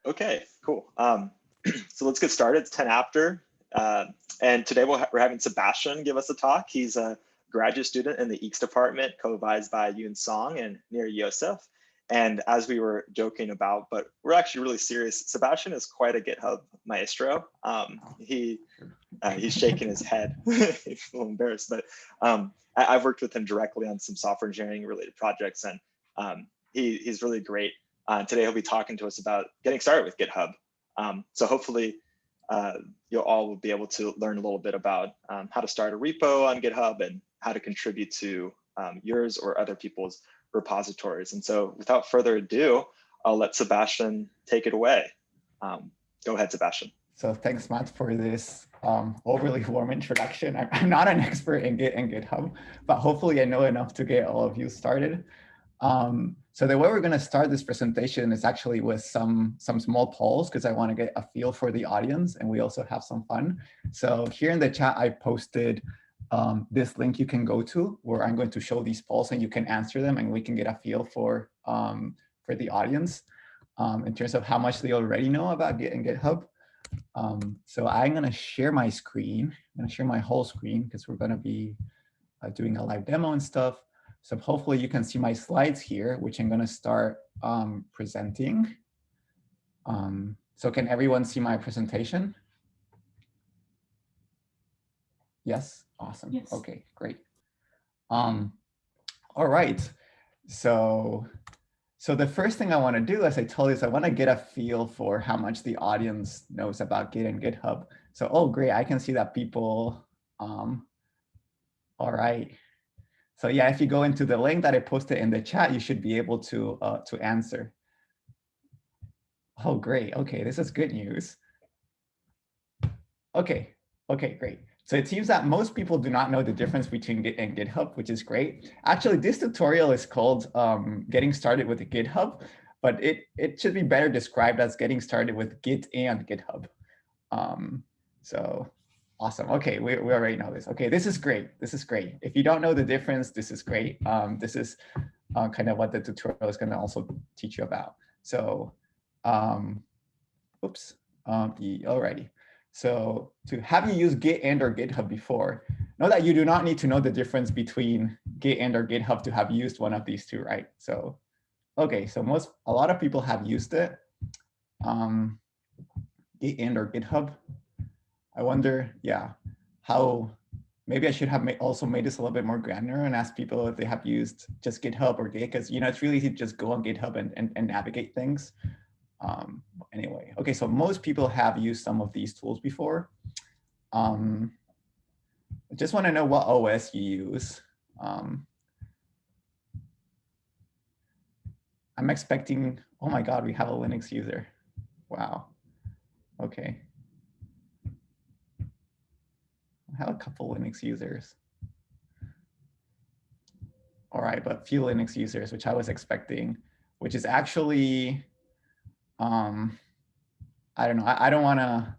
Okay, cool. So let's get started. It's 10 after. And today we're having Sebastian give us a talk. He's a graduate student in the EECS department, co-advised by Yoon Song and Nir Yosef. And as we were joking about, but we're actually really serious, Sebastian is quite a GitHub maestro. He's shaking his head. He's a little embarrassed, but I've worked with him directly on some software engineering related projects, and he's really great. Today he'll be talking to us about getting started with GitHub. So hopefully you'll all will be able to learn a little bit about how to start a repo on GitHub and how to contribute to yours or other people's repositories. And so without further ado, I'll let Sebastian take it away. Go ahead, Sebastian. So thanks, Matt, for this overly warm introduction. I'm not an expert in Git and GitHub, but hopefully I know enough to get all of you started. So the way we're going to start this presentation is actually with some small polls, because I want to get a feel for the audience, and we also have some fun. So here in the chat, I posted this link you can go to, where I'm going to show these polls, and you can answer them, and we can get a feel for the audience in terms of how much they already know about Git and GitHub. So I'm going to share my screen. I'm going to share my whole screen because we're going to be doing a live demo and stuff. So hopefully you can see my slides here, which I'm going to start presenting. So can everyone see my presentation? Yes? Awesome. Yes. Okay, great. All right. So the first thing I want to do, as I told you, is I want to get a feel for how much the audience knows about Git and GitHub. So, oh, great. I can see that people, all right. So yeah, if you go into the link that I posted in the chat, you should be able to answer. Oh, great. Okay, this is good news. Okay, great. So it seems that most people do not know the difference between Git and GitHub, which is great. Actually, this tutorial is called Getting Started with GitHub, but it should be better described as Getting Started with Git and GitHub. So awesome. Okay, we already know this. Okay, this is great. This is great. If you don't know the difference, this is great. This is kind of what the tutorial is going to also teach you about. So, oops, alrighty. So have you used Git and or GitHub before? Know that you do not need to know the difference between Git and or GitHub to have used one of these two, right? So, okay, so a lot of people have used it. Git and or GitHub. I wonder, yeah, how, maybe I should have also made this a little bit more granular and ask people if they have used just GitHub or Git, because it's really easy to just go on GitHub and navigate things. Anyway, okay, so most people have used some of these tools before. I just want to know what OS you use. I'm expecting, oh my God, we have a Linux user. Wow, okay. I have a couple Linux users. All right, but few Linux users, which I was expecting, which is actually, I don't know, I don't want to,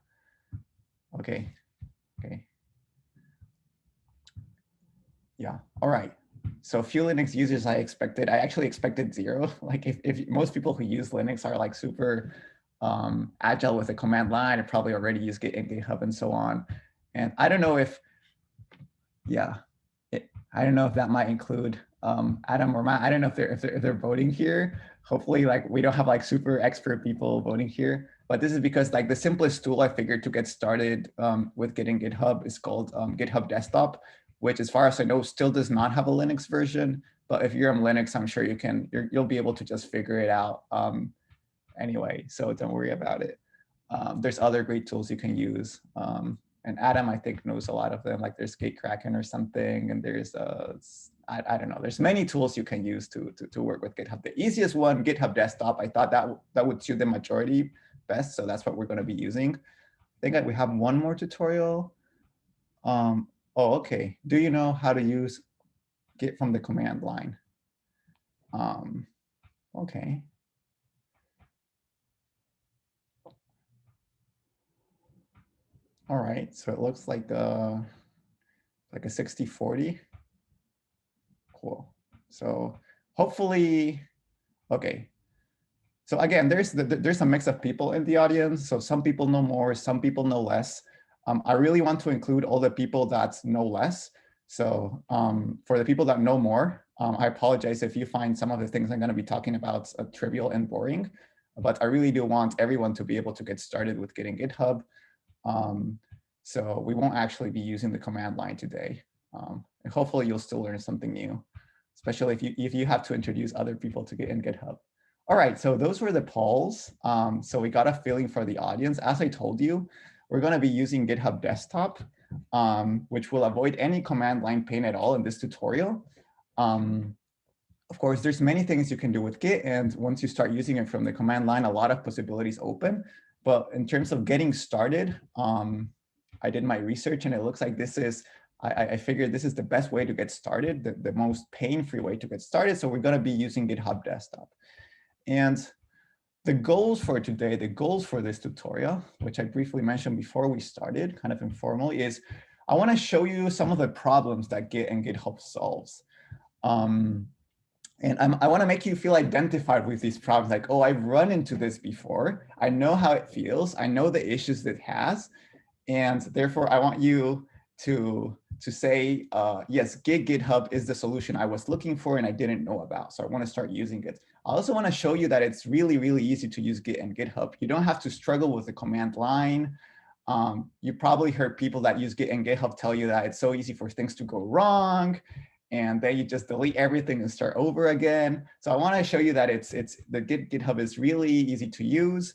okay. Yeah, all right. So few Linux users I actually expected 0. Like if most people who use Linux are like super agile with the command line, and probably already use Git and GitHub and so on. And I don't know if, yeah, I don't know if that might include Adam or Matt. I don't know if they're voting here. Hopefully, like we don't have like super expert people voting here. But this is because like the simplest tool I figured to get started with Git and GitHub is called Github Desktop, which, as far as I know, still does not have a Linux version. But if you're on Linux, I'm sure you'll be able to just figure it out anyway. So don't worry about it. There's other great tools you can use. And Adam, I think, knows a lot of them. Like there's Gatecracken or something, and there's I don't know. There's many tools you can use to work with GitHub. The easiest one, Github Desktop, I thought that would suit the majority best, so that's what we're going to be using. I think we have one more tutorial. Oh, okay. Do you know how to use Git from the command line? Okay. All right, so it looks like a 60-40. Cool. So hopefully, okay. So again, there's a mix of people in the audience. So some people know more, some people know less. I really want to include all the people that know less. So for the people that know more, I apologize if you find some of the things I'm going to be talking about trivial and boring, but I really do want everyone to be able to get started with Git and GitHub. So we won't actually be using the command line today. And hopefully you'll still learn something new, especially if you have to introduce other people to Git and GitHub. All right, so those were the polls. So we got a feeling for the audience. As I told you, we're going to be using GitHub Desktop, which will avoid any command line pain at all in this tutorial. Of course, there's many things you can do with Git, and once you start using it from the command line, a lot of possibilities open. But in terms of getting started, I did my research, and it looks like this is, I figured this is the best way to get started, the most pain-free way to get started. So we're going to be using GitHub Desktop. And the goals for today, the goals for this tutorial, which I briefly mentioned before we started, kind of informally, is I want to show you some of the problems that Git and GitHub solves. And I want to make you feel identified with these problems, like, oh, I've run into this before. I know how it feels. I know the issues it has. And therefore, I want you to say, yes, Git GitHub is the solution I was looking for and I didn't know about. So I want to start using it. I also want to show you that it's really, really easy to use Git and GitHub. You don't have to struggle with the command line. You probably heard people that use Git and GitHub tell you that it's so easy for things to go wrong, and then you just delete everything and start over again. So I want to show you that the Git GitHub is really easy to use,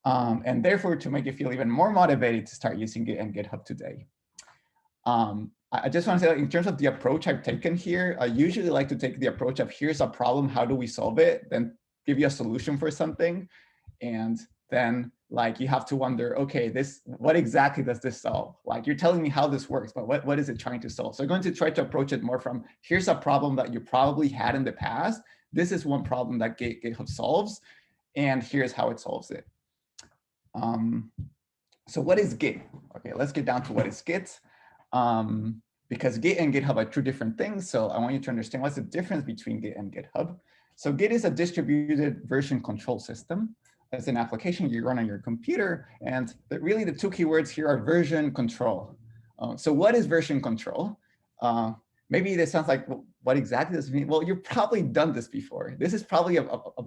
and therefore to make you feel even more motivated to start using Git and GitHub today. I just want to say, in terms of the approach I've taken here, I usually like to take the approach of here's a problem, how do we solve it? Then give you a solution for something. And then like you have to wonder, okay, what exactly does this solve? Like you're telling me how this works, but what is it trying to solve? So I'm going to try to approach it more from here's a problem that you probably had in the past. This is one problem that GitHub solves, and here's how it solves it. So what is Git? Okay, let's get down to what is Git. Because Git and GitHub are two different things. So I want you to understand what's the difference between Git and GitHub. So Git is a distributed version control system. It's an application you run on your computer. And really the two keywords here are version control. So what is version control? Maybe this sounds like, well, what exactly does it mean? Well, you've probably done this before. This is probably a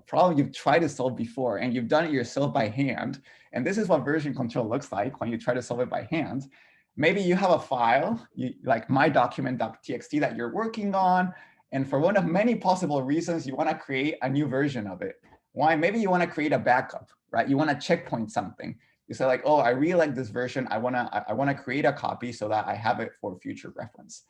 problem you've tried to solve before, and you've done it yourself by hand. And this is what version control looks like when you try to solve it by hand. Maybe you have a file, like mydocument.txt that you're working on, and for one of many possible reasons, you want to create a new version of it. Why? Maybe you want to create a backup, right? You want to checkpoint something. You say like, oh, I really like this version. I want to create a copy so that I have it for future reference.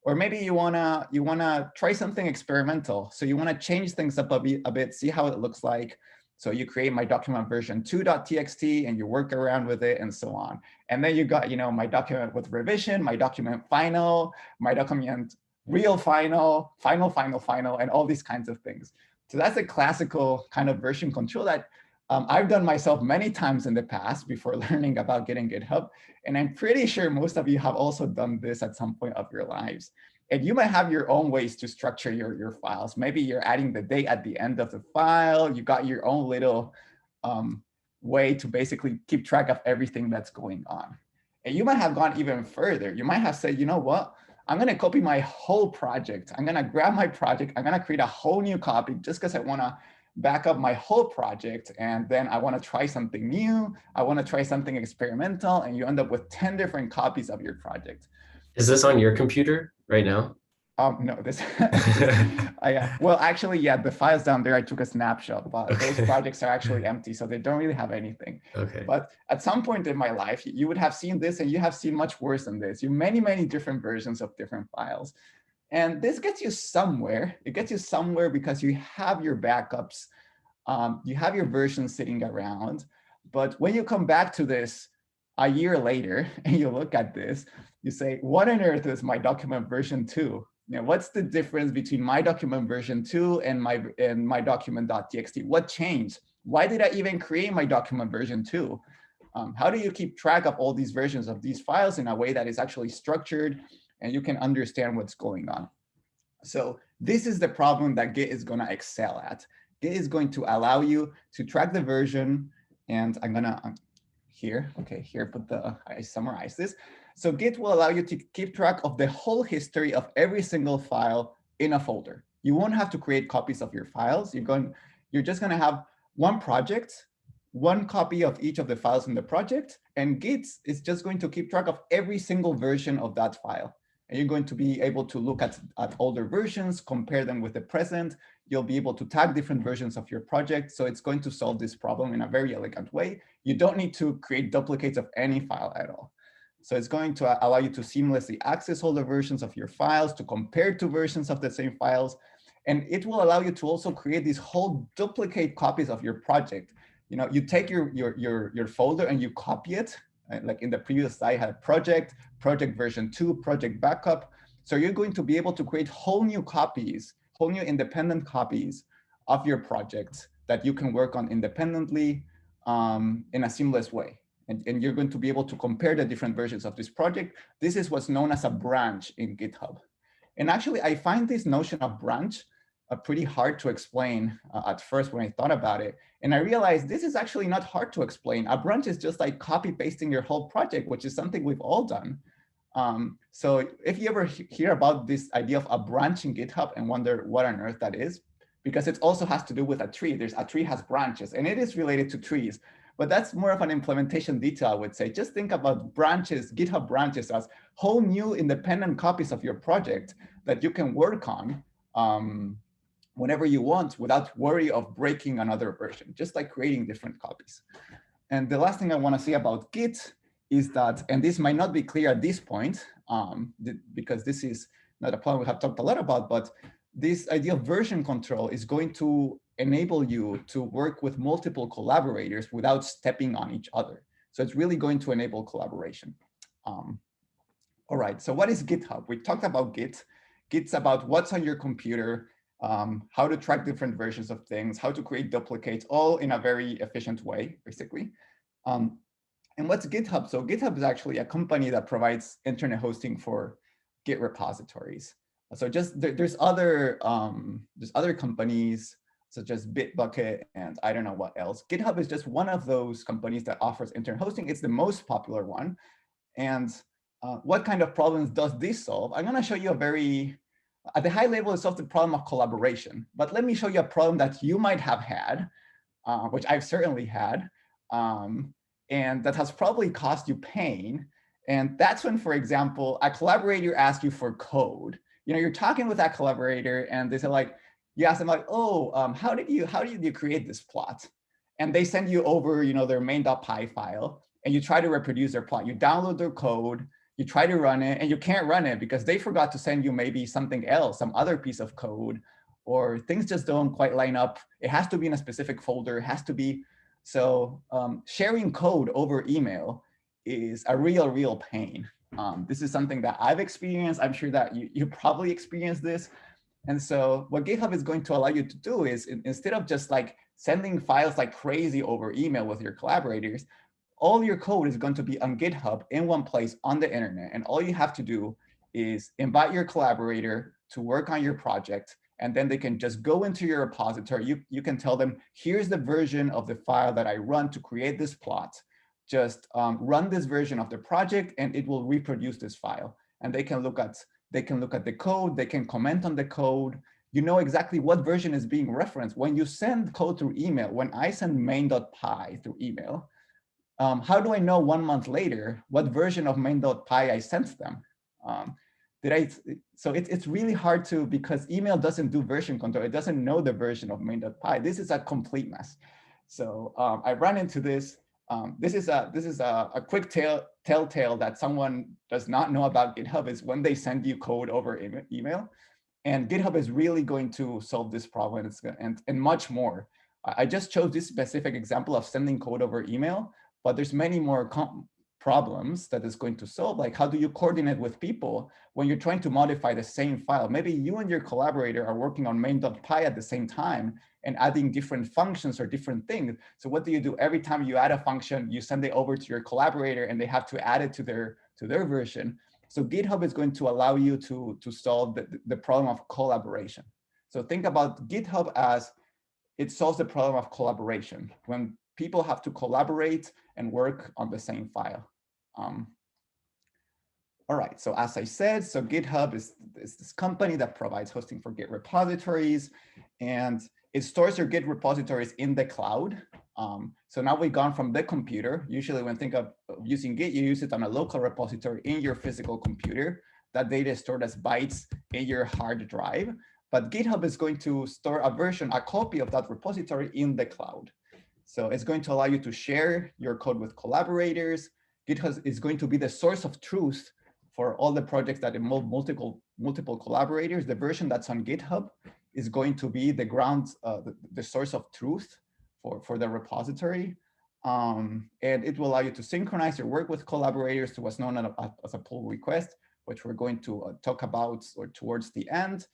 Or maybe you wanna try something experimental. So you want to change things up a bit, see how it looks like. So you create my document version 2.txt and you work around with it and so on. And then you got, my document with revision, my document final, my document real final, final, and all these kinds of things. So that's a classical kind of version control that I've done myself many times in the past before learning about Git and GitHub. And I'm pretty sure most of you have also done this at some point of your lives. And you might have your own ways to structure your files. Maybe you're adding the date at the end of the file. You got your own little way to basically keep track of everything that's going on. And you might have gone even further. You might have said, you know what? I'm going to copy my whole project. I'm going to grab my project. I'm going to create a whole new copy just because I want to back up my whole project. And then I want to try something new. I want to try something experimental. And you end up with 10 different copies of your project. Is this on your computer right now? No, this, well, actually, yeah, the files down there, I took a snapshot, but those projects are actually empty, so they don't really have anything. Okay. But at some point in my life, you would have seen this, and you have seen much worse than this. You many different versions of different files. And this gets you somewhere. It gets you somewhere because you have your backups, you have your versions sitting around. But when you come back to this a year later, and you look at this, you say, what on earth is my document version 2? What's the difference between my document version 2 and my document.txt? What changed? Why did I even create my document version 2? How do you keep track of all these versions of these files in a way that is actually structured and you can understand what's going on? So this is the problem that Git is going to excel at. Git is going to allow you to track the version, and I'm gonna here, okay, here put the, I summarize this. So Git will allow you to keep track of the whole history of every single file in a folder. You won't have to create copies of your files. You're just gonna have one project, one copy of each of the files in the project, and Git is just going to keep track of every single version of that file. And you're going to be able to look at older versions, compare them with the present. You'll be able to tag different versions of your project. So it's going to solve this problem in a very elegant way. You don't need to create duplicates of any file at all. So it's going to allow you to seamlessly access all the versions of your files, to compare two versions of the same files. And it will allow you to also create these whole duplicate copies of your project. You know, you take your folder and you copy it. Like in the previous slide, I had project version 2, project backup. So you're going to be able to create whole new copies, whole new independent copies of your project that you can work on independently in a seamless way. And you're going to be able to compare the different versions of this project. This is what's known as a branch in GitHub. And actually, I find this notion of branch pretty hard to explain at first when I thought about it. And I realized this is actually not hard to explain. A branch is just like copy pasting your whole project, which is something we've all done. So if you ever hear about this idea of a branch in GitHub and wonder what on earth that is, because it also has to do with a tree. A tree has branches, and it is related to trees. But that's more of an implementation detail, I would say. Just think about branches, GitHub branches, as whole new independent copies of your project that you can work on whenever you want without worry of breaking another version, just like creating different copies. And the last thing I want to say about Git is that, and this might not be clear at this point, because this is not a problem we have talked a lot about, but this idea of version control is going to enable you to work with multiple collaborators without stepping on each other. So it's really going to enable collaboration. All right, so what is GitHub? We talked about Git. Git's about what's on your computer, how to track different versions of things, how to create duplicates, all in a very efficient way, basically. And what's GitHub? So GitHub is actually a company that provides internet hosting for Git repositories. So just there's other companies such as Bitbucket and I don't know what else. GitHub is just one of those companies that offers internet hosting. It's the most popular one. And what kind of problems does this solve? I'm going to show you at the high level, it solves the problem of collaboration. But let me show you a problem that you might have had, which I've certainly had, and that has probably caused you pain. And that's when, for example, a collaborator asks you for code. You know, you're talking with that collaborator and they say like, you ask them like, oh, how did you create this plot? And they send you over, their main.py file, and you try to reproduce their plot. You download their code, you try to run it, and you can't run it because they forgot to send you maybe something else, some other piece of code, or things just don't quite line up. It has to be in a specific folder, it has to be. So sharing code over email is a real pain. This is something that I've experienced. I'm sure that you probably experienced this. And so what GitHub is going to allow you to do is instead of just like sending files like crazy over email with your collaborators, all your code is going to be on GitHub in one place on the internet. And all you have to do is invite your collaborator to work on your project. And then they can just go into your repository. You can tell them, here's the version of the file that I run to create this plot. Just run this version of the project and it will reproduce this file. And they can look at the code, they can comment on the code. You know exactly what version is being referenced. When you send code through email, when I send main.py through email, how do I know 1 month later what version of main.py I sent them? So it's really hard to, because email doesn't do version control. It doesn't know the version of main.py. This is a complete mess. So I ran into this. This is a quick telltale that someone does not know about GitHub is when they send you code over email. And GitHub is really going to solve this problem and much more. I just chose this specific example of sending code over email, but there's many more problems that is going to solve. Like, how do you coordinate with people when you're trying to modify the same file? Maybe you and your collaborator are working on main.py at the same time and adding different functions or different things. So what do you do? Every time you add a function, you send it over to your collaborator and they have to add it to their version. So GitHub is going to allow you to solve the problem of collaboration. So think about GitHub as it solves the problem of collaboration when people have to collaborate and work on the same file. All right, so as I said, so GitHub is this company that provides hosting for Git repositories, and it stores your Git repositories in the cloud. So now we've gone from the computer. Usually when think of using Git, you use it on a local repository in your physical computer. That data is stored as bytes in your hard drive. But GitHub is going to store a copy of that repository in the cloud. So it's going to allow you to share your code with collaborators. GitHub is going to be the source of truth for all the projects that involve multiple collaborators. The version that's on GitHub is going to be the the source of truth for the repository. And it will allow you to synchronize your work with collaborators to what's known as a pull request, which we're going to talk about towards the end.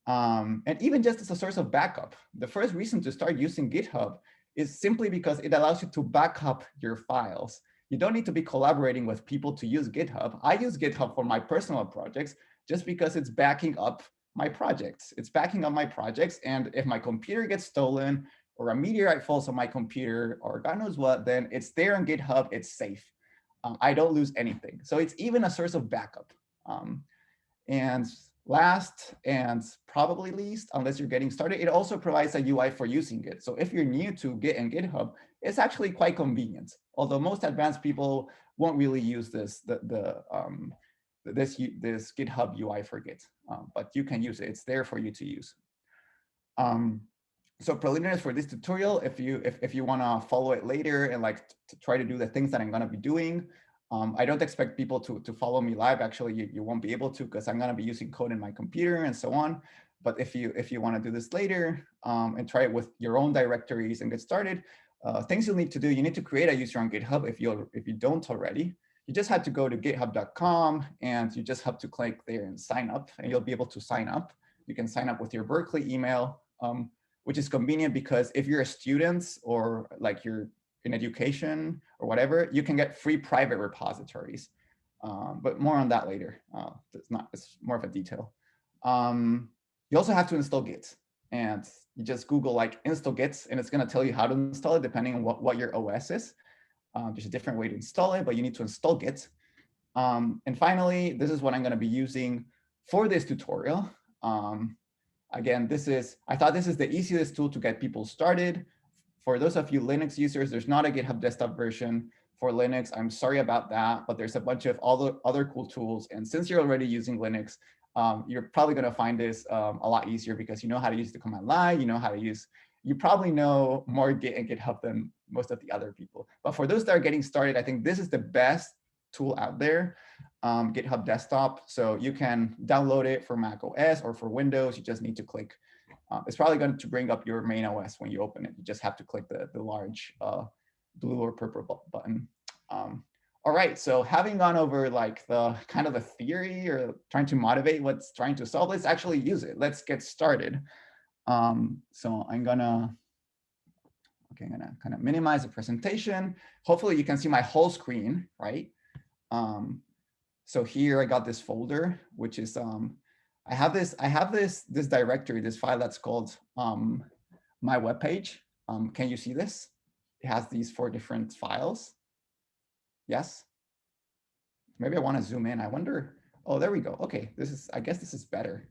And even just as a source of backup. The first reason to start using GitHub is simply because it allows you to back up your files. You don't need to be collaborating with people to use GitHub. I use GitHub for my personal projects just because it's backing up my projects. It's backing up my projects. And if my computer gets stolen or a meteorite falls on my computer or God knows what, then it's there on GitHub. It's safe. I don't lose anything. So it's even a source of backup. And last and probably least, unless you're getting started, it also provides a UI for using Git. So if you're new to Git and GitHub, it's actually quite convenient. Although most advanced people won't really use this GitHub UI for Git, but you can use it. It's there for you to use. So preliminaries for this tutorial, if you want to follow it later and to try to do the things that I'm going to be doing, I don't expect people to follow me live. Actually, you won't be able to because I'm going to be using code in my computer and so on. But if you want to do this later and try it with your own directories and get started, things you'll need to do, you need to create a user on GitHub if you don't already. You just have to go to github.com and you just have to click there and sign up, and you'll be able to sign up. You can sign up with your Berkeley email, which is convenient because if you're a student or you're in education or whatever, you can get free private repositories. But more on that later. It's more of a detail. You also have to install Git, and you just Google install Git, and it's going to tell you how to install it depending on what your OS is. There's a different way to install it, but you need to install Git. And finally, this is what I'm going to be using for this tutorial. Again, I thought this is the easiest tool to get people started. For those of you Linux users, there's not a GitHub Desktop version for Linux. I'm sorry about that, but there's a bunch of other cool tools. And since you're already using Linux, you're probably going to find this a lot easier because you know how to use the command line, you probably know more Git and GitHub than most of the other people. But for those that are getting started, I think this is the best tool out there, GitHub Desktop. So you can download it for Mac OS or for Windows. You just need to click. It's probably going to bring up your main OS when you open it. You just have to click the large blue or purple button. All right, so having gone over the kind of the theory or trying to motivate what's trying to solve, let's actually use it. Let's get started. So I'm gonna kind of minimize the presentation. Hopefully you can see my whole screen, right? So here I got this folder, which is I have this directory, this file that's called my webpage. Can you see this? It has these 4 different files. Yes. Maybe I want to zoom in. I wonder. Oh, there we go. Okay, I guess this is better.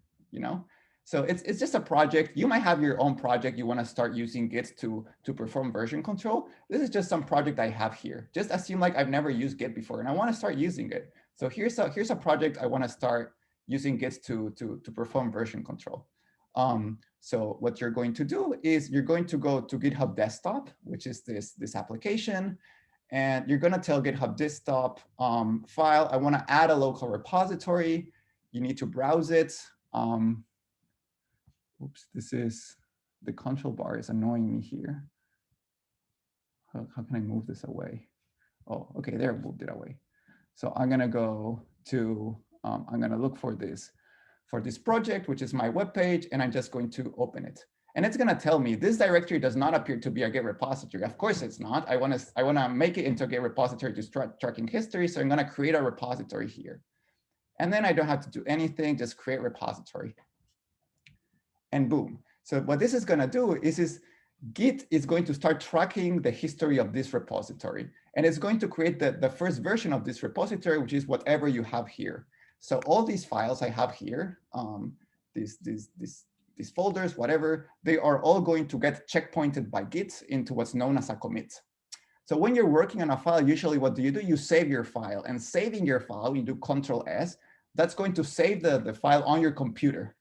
So it's just a project. You might have your own project. You want to start using Git to perform version control. This is just some project I have here. Just assume I've never used Git before and I want to start using it. So here's a project I want to start using Git to perform version control. So what you're going to do is you're going to go to GitHub Desktop, which is this application. And you're going to tell GitHub Desktop file, I want to add a local repository. You need to browse it. Oops, the control bar is annoying me here. How can I move this away? Oh, okay, there, I moved it away. So I'm going to go to, I'm going to look for this project, which is my webpage, and I'm just going to open it. And it's going to tell me this directory does not appear to be a Git repository. Of course it's not. I want to make it into a Git repository to start tracking history. So I'm going to create a repository here. And then I don't have to do anything, just create repository. And boom. So what this is going to do is Git is going to start tracking the history of this repository. And it's going to create the first version of this repository, which is whatever you have here. So all these files I have here, these folders, whatever, they are all going to get checkpointed by Git into what's known as a commit. So when you're working on a file, usually what do? You save your file. And saving your file, you do Control-S, that's going to save the file on your computer.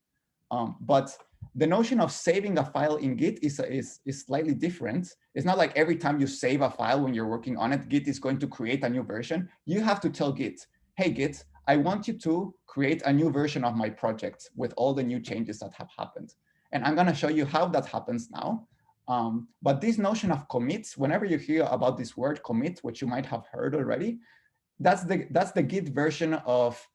But the notion of saving a file in Git is slightly different. It's not like every time you save a file when you're working on it, Git is going to create a new version. You have to tell Git, hey, Git, I want you to create a new version of my project with all the new changes that have happened. And I'm going to show you how that happens now. But this notion of commits, whenever you hear about this word commit, which you might have heard already, that's the Git version of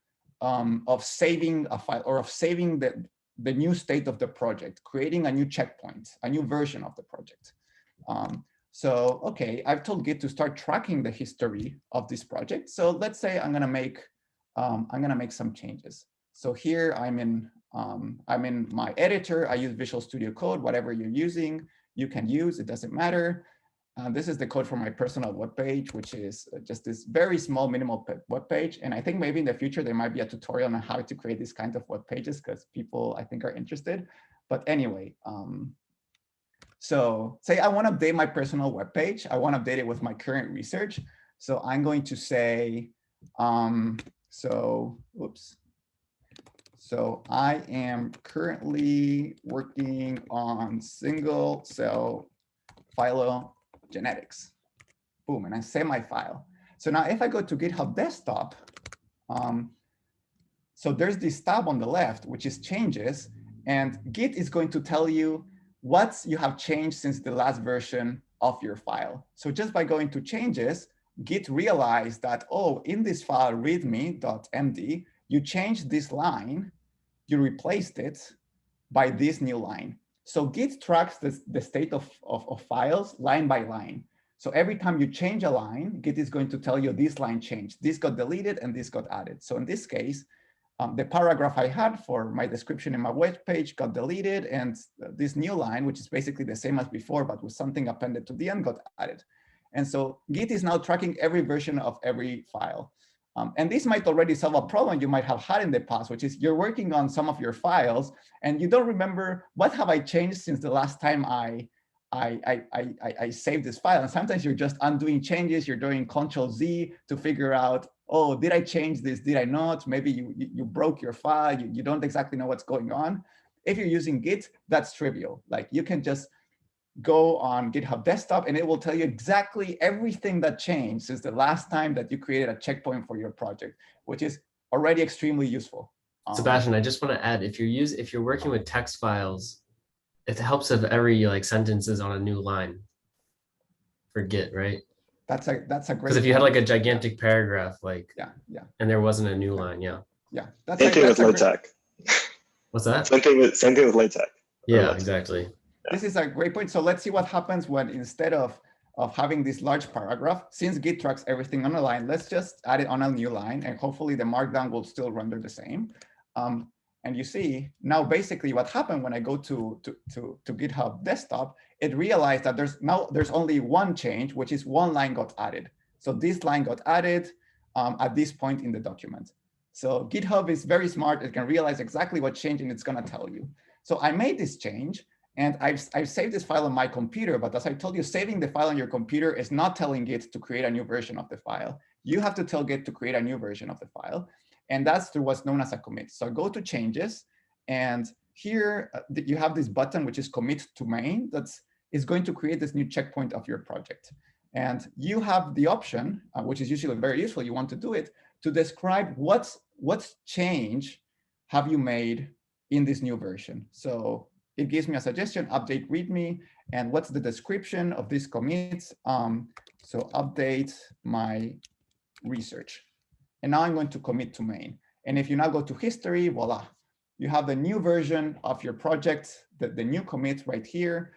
saving a file, or of saving the new state of the project, creating a new checkpoint, a new version of the project. So, okay, I've told Git to start tracking the history of this project. So let's say I'm gonna make some changes. So here I'm in my editor. I use Visual Studio Code. Whatever you're using, you can use. It doesn't matter. This is the code for my personal web page, which is just this very small minimal web page. And I think maybe in the future, there might be a tutorial on how to create these kinds of web pages, because people, I think, are interested. But anyway, so say I want to update my personal web page. I want to update it with my current research. So I'm going to say, so I am currently working on single cell phylogenetics. Boom, and I save my file. So now if I go to GitHub Desktop, so there's this tab on the left, which is changes, and Git is going to tell you what you have changed since the last version of your file. So just by going to changes, Git realized that, oh, in this file readme.md, you changed this line, you replaced it by this new line. So Git tracks the state of files line by line. So every time you change a line, Git is going to tell you this line changed. This got deleted and this got added. So in this case, the paragraph I had for my description in my web page got deleted, and this new line, which is basically the same as before, but with something appended to the end, got added. And so Git is now tracking every version of every file. And this might already solve a problem you might have had in the past, which is you're working on some of your files and you don't remember what have I changed since the last time I saved this file. And sometimes you're just undoing changes. You're doing Control-Z to figure out, oh, did I change this? Did I not? Maybe you broke your file. You don't exactly know what's going on. If you're using Git, that's trivial. Like you can just go on GitHub Desktop and it will tell you exactly everything that changed since the last time that you created a checkpoint for your project, which is already extremely useful. Sebastian, I just want to add, if you're working with text files, it helps if every sentence is on a new line for Git, right? That's a great. Because if you had like a gigantic paragraph, and there wasn't a new line, That's same thing with LaTeX. What's that? Same thing with LaTeX. Yeah, exactly. This is a great point. So let's see what happens when instead of having this large paragraph, since Git tracks everything on a line, let's just add it on a new line, and hopefully the markdown will still render the same. And you see now basically what happened when I go to GitHub Desktop, it realized that there's only one change, which is one line got added. So this line got added at this point in the document. So GitHub is very smart. It can realize exactly what changed and it's going to tell you. So I made this change. And I've saved this file on my computer, but as I told you, saving the file on your computer is not telling Git to create a new version of the file. You have to tell Git to create a new version of the file. And that's through what's known as a commit. So go to changes, and here you have this button, which is commit to main, that is going to create this new checkpoint of your project. And you have the option, which is usually very useful, you want to do it, to describe what change have you made in this new version. So it gives me a suggestion, update README, and what's the description of this commit? So update my research. And now I'm going to commit to main. And if you now go to history, voila, you have the new version of your project, the new commit right here,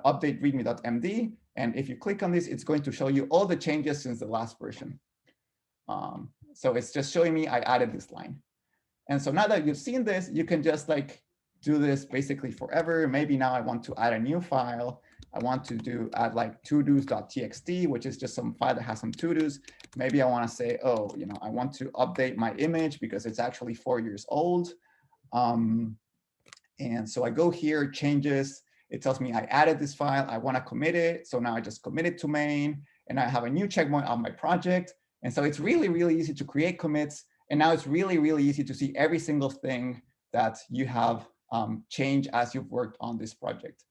update readme.md. And if you click on this, it's going to show you all the changes since the last version. So it's just showing me I added this line. And so now that you've seen this, you can just do this basically forever. Maybe now I want to add a new file. I want to add like todos.txt, which is just some file that has some to-dos. Maybe I want to say, oh, I want to update my image because it's actually 4 years old. And so I go here, changes. It tells me I added this file. I want to commit it. So now I just commit it to main, and I have a new checkpoint on my project. And so it's really, really easy to create commits. And now it's really, really easy to see every single thing that you have changed as you've worked on this project.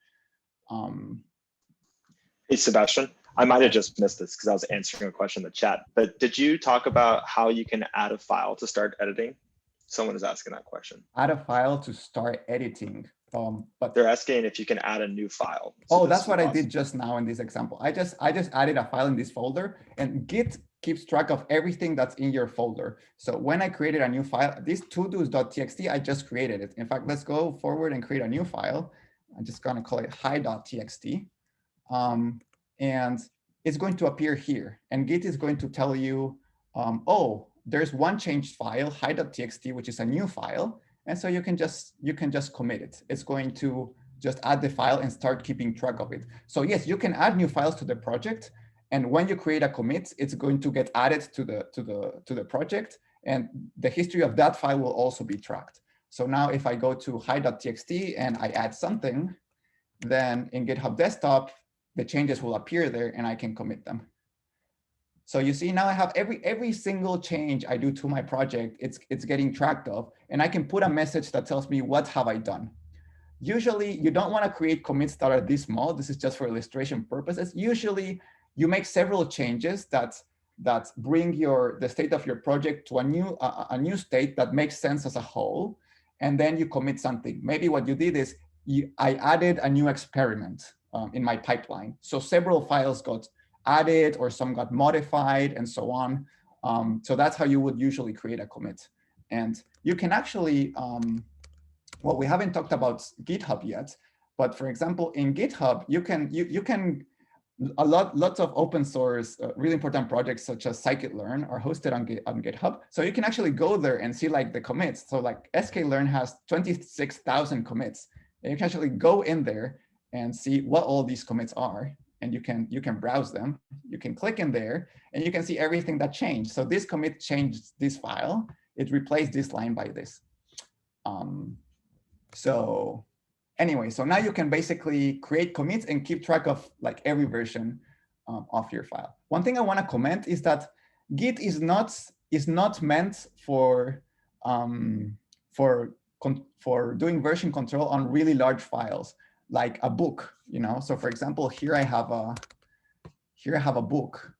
Hey, Sebastian, I might have just missed this because I was answering a question in the chat, but did you talk about how you can add a file to start editing? Someone is asking that question. Add a file to start editing. But they're asking if you can add a new file. So that's what I did just now in this example. I just added a file in this folder, and Git keeps track of everything that's in your folder. So when I created a new file, this todos.txt, I just created it. In fact, let's go forward and create a new file. I'm just going to call it hi.txt. And it's going to appear here. And Git is going to tell you, oh, there's one changed file, hi.txt, which is a new file. And so you can just commit it. It's going to just add the file and start keeping track of it. So yes, you can add new files to the project. And when you create a commit, it's going to get added to the project. And the history of that file will also be tracked. So now if I go to hi.txt and I add something, then in GitHub Desktop, the changes will appear there and I can commit them. So you see now I have every single change I do to my project, it's getting tracked of, and I can put a message that tells me what have I done. Usually you don't want to create commits that are this small. This is just for illustration purposes. Usually you make several changes that bring the state of your project to a new state that makes sense as a whole, and then you commit something. Maybe what you did is I added a new experiment in my pipeline. So several files got added or some got modified and so on. So that's how you would usually create a commit. And you can actually, well, we haven't talked about GitHub yet, but for example, in GitHub, you can lots of open source, really important projects such as scikit-learn are hosted on GitHub. So you can actually go there and see like the commits. So like sklearn has 26,000 commits. And you can actually go in there and see what all these commits are. And you can browse them. You can click in there and you can see everything that changed. So this commit changed this file. It replaced this line by this. So anyway, so now you can basically create commits and keep track of like every version of your file. One thing I want to comment is that Git is not meant for doing version control on really large files, like a book, So for example, here I have a book.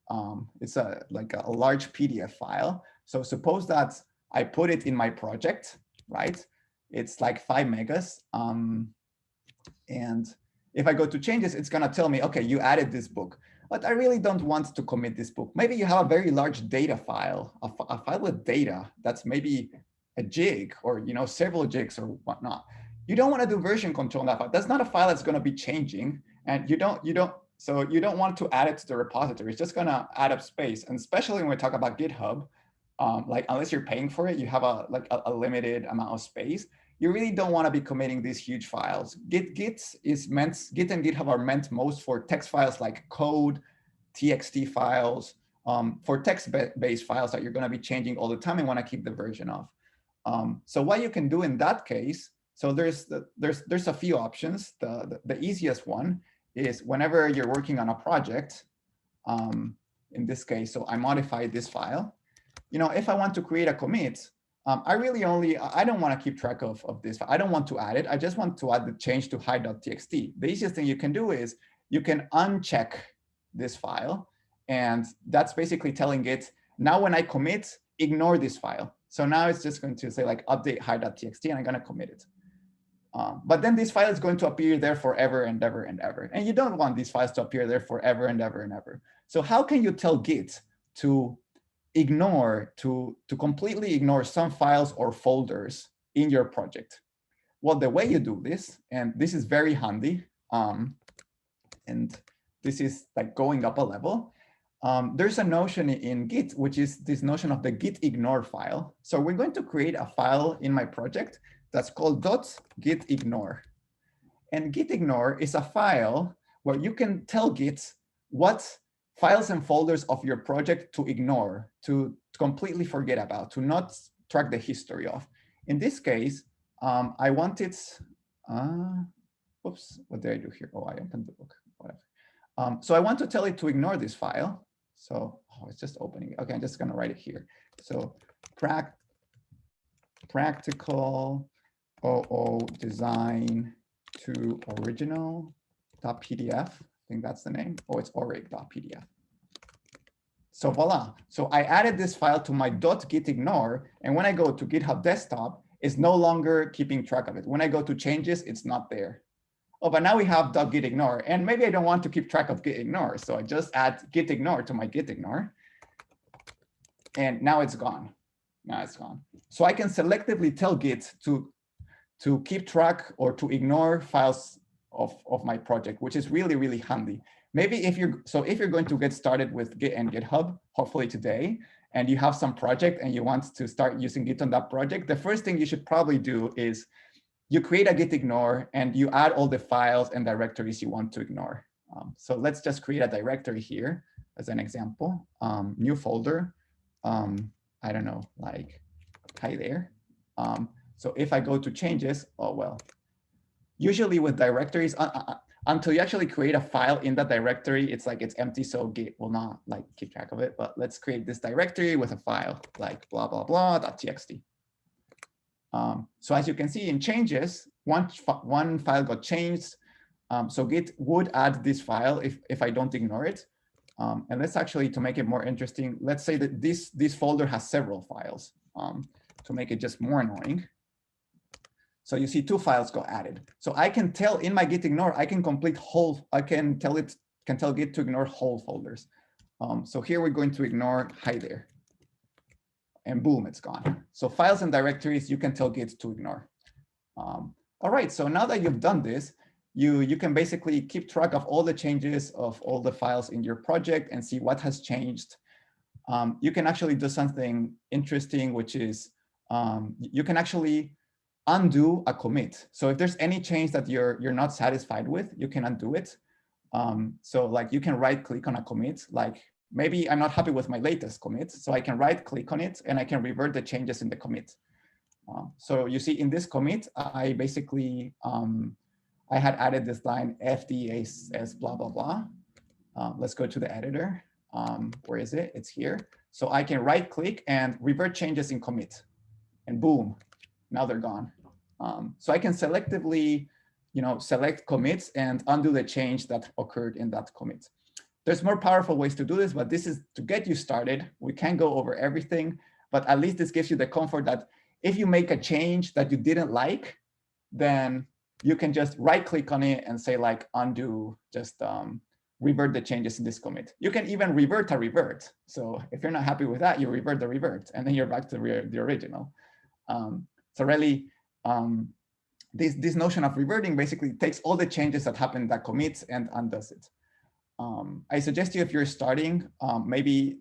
It's like a large PDF file. So suppose that I put it in my project, right? It's like 5 megas. And if I go to changes, it's going to tell me, OK, you added this book. But I really don't want to commit this book. Maybe you have a very large data file, a file with data that's maybe a gig or several gigs or whatnot. You don't want to do version control on that file. That's not a file that's going to be changing, and you don't want to add it to the repository. It's just going to add up space. And especially when we talk about GitHub, like unless you're paying for it, you have a limited amount of space. You really don't want to be committing these huge files. Git and GitHub are meant most for text files like code, TXT files, for text-based files that you're going to be changing all the time and want to keep the version of. So what you can do in that case, so there's a few options. The easiest one is whenever you're working on a project, in this case, so I modified this file. If I want to create a commit, I don't want to keep track of this. I don't want to add it. I just want to add the change to hi.txt. The easiest thing you can do is you can uncheck this file. And that's basically telling it, now when I commit, ignore this file. So now it's just going to say like update hi.txt, and I'm going to commit it. But then this file is going to appear there forever and ever and ever. And you don't want these files to appear there forever and ever and ever. So how can you tell Git to completely ignore some files or folders in your project? Well, the way you do this, and this is very handy, and this is like going up a level. There's a notion in Git, which is this notion of the Git Ignore file. So we're going to create a file in my project that's called .gitignore. And gitignore is a file where you can tell Git what files and folders of your project to ignore, to completely forget about, to not track the history of. In this case, I want it, oops, what did I do here? Oh, I opened the book, whatever. So I want to tell it to ignore this file. So, oh, it's just opening. Okay, I'm just gonna write it here. So practical OO design to original.pdf. I think that's the name. Oh, it's orig.pdf. So voila. So I added this file to my .gitignore, and when I go to GitHub Desktop, it's no longer keeping track of it. When I go to changes, it's not there. Oh, but now we have .gitignore, and maybe I don't want to keep track of gitignore, so I just add gitignore to my gitignore, and now it's gone. Now it's gone. So I can selectively tell Git to keep track or to ignore files of my project, which is really, really handy. Maybe if you're going to get started with Git and GitHub, hopefully today, and you have some project and you want to start using Git on that project, the first thing you should probably do is you create a Git ignore and you add all the files and directories you want to ignore. So let's just create a directory here as an example. New folder, I don't know, like hi there. So if I go to changes, oh well, usually with directories, until you actually create a file in that directory, it's like it's empty, so Git will not like keep track of it. But let's create this directory with a file like blah blah blah.txt. So as you can see in changes, one file got changed. So Git would add this file if I don't ignore it. And let's actually, to make it more interesting, let's say that this folder has several files to make it just more annoying. So you see 2 files got added. So I can tell in my Git ignore, I can tell Git to ignore whole folders. So here we're going to ignore hi there. And boom, it's gone. So files and directories, you can tell Git to ignore. All right, so now that you've done this, you can basically keep track of all the changes of all the files in your project and see what has changed. You can actually do something interesting, which is you can actually undo a commit. So if there's any change that you're not satisfied with, you can undo it. So like you can right click on a commit, like maybe I'm not happy with my latest commit, so I can right click on it and I can revert the changes in the commit. So you see in this commit, I basically, I had added this line FDAS blah, blah, blah. Let's go to the editor. Where is it? It's here. So I can right click and revert changes in commit, and boom, now they're gone. So I can selectively, select commits and undo the change that occurred in that commit. There's more powerful ways to do this, but this is to get you started. We can't go over everything, but at least this gives you the comfort that if you make a change that you didn't like, then you can just right click on it and say like undo, just revert the changes in this commit. You can even revert a revert. So if you're not happy with that, you revert the revert and then you're back to the original. So really, this notion of reverting basically takes all the changes that happen in that commit and undoes it. I suggest you, if you're starting, maybe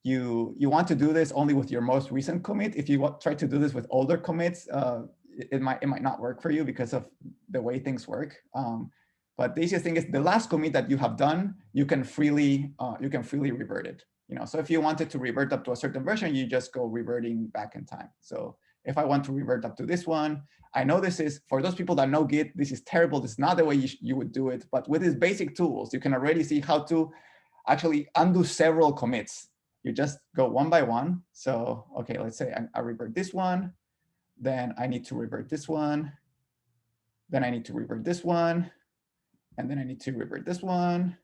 you want to do this only with your most recent commit. If you try to do this with older commits, it might not work for you because of the way things work. But the easiest thing is the last commit that you have done, you can freely revert it. So if you wanted to revert up to a certain version, you just go reverting back in time. So if I want to revert up to this one, I know this is, for those people that know Git, this is terrible. This is not the way you would do it. But with these basic tools, you can already see how to actually undo several commits. You just go one by one. So, okay, let's say I revert this one. Then I need to revert this one. Then I need to revert this one. And then I need to revert this one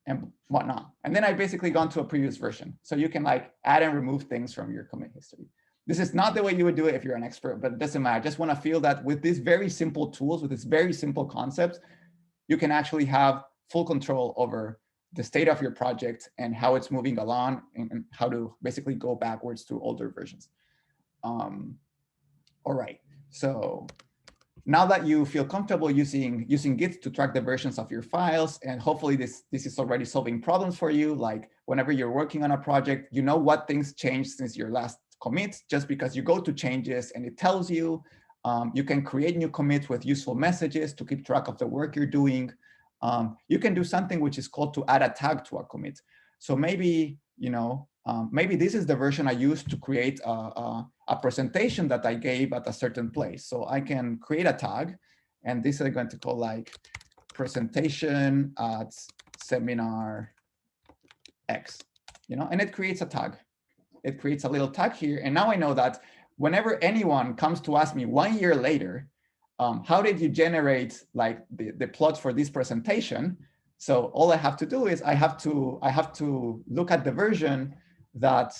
and whatnot. And then I basically gone to a previous version. So you can like add and remove things from your commit history. This is not the way you would do it if you're an expert, but it doesn't matter. I just want to feel that with these very simple tools, with this very simple concepts, you can actually have full control over the state of your project and how it's moving along and how to basically go backwards to older versions. All right, so now that you feel comfortable using Git to track the versions of your files, and hopefully this is already solving problems for you, like whenever you're working on a project, you know what things changed since your last commit, just because you go to changes and it tells you. You can create new commits with useful messages to keep track of the work you're doing. you can do something which is called to add a tag to a commit. So maybe, maybe this is the version I used to create a presentation that I gave at a certain place. So I can create a tag, and this is going to call like presentation at seminar X, and it creates a tag. It creates a little tag here. And now I know that whenever anyone comes to ask me 1 year later, how did you generate like the plots for this presentation? So all I have to do is I have to look at the version that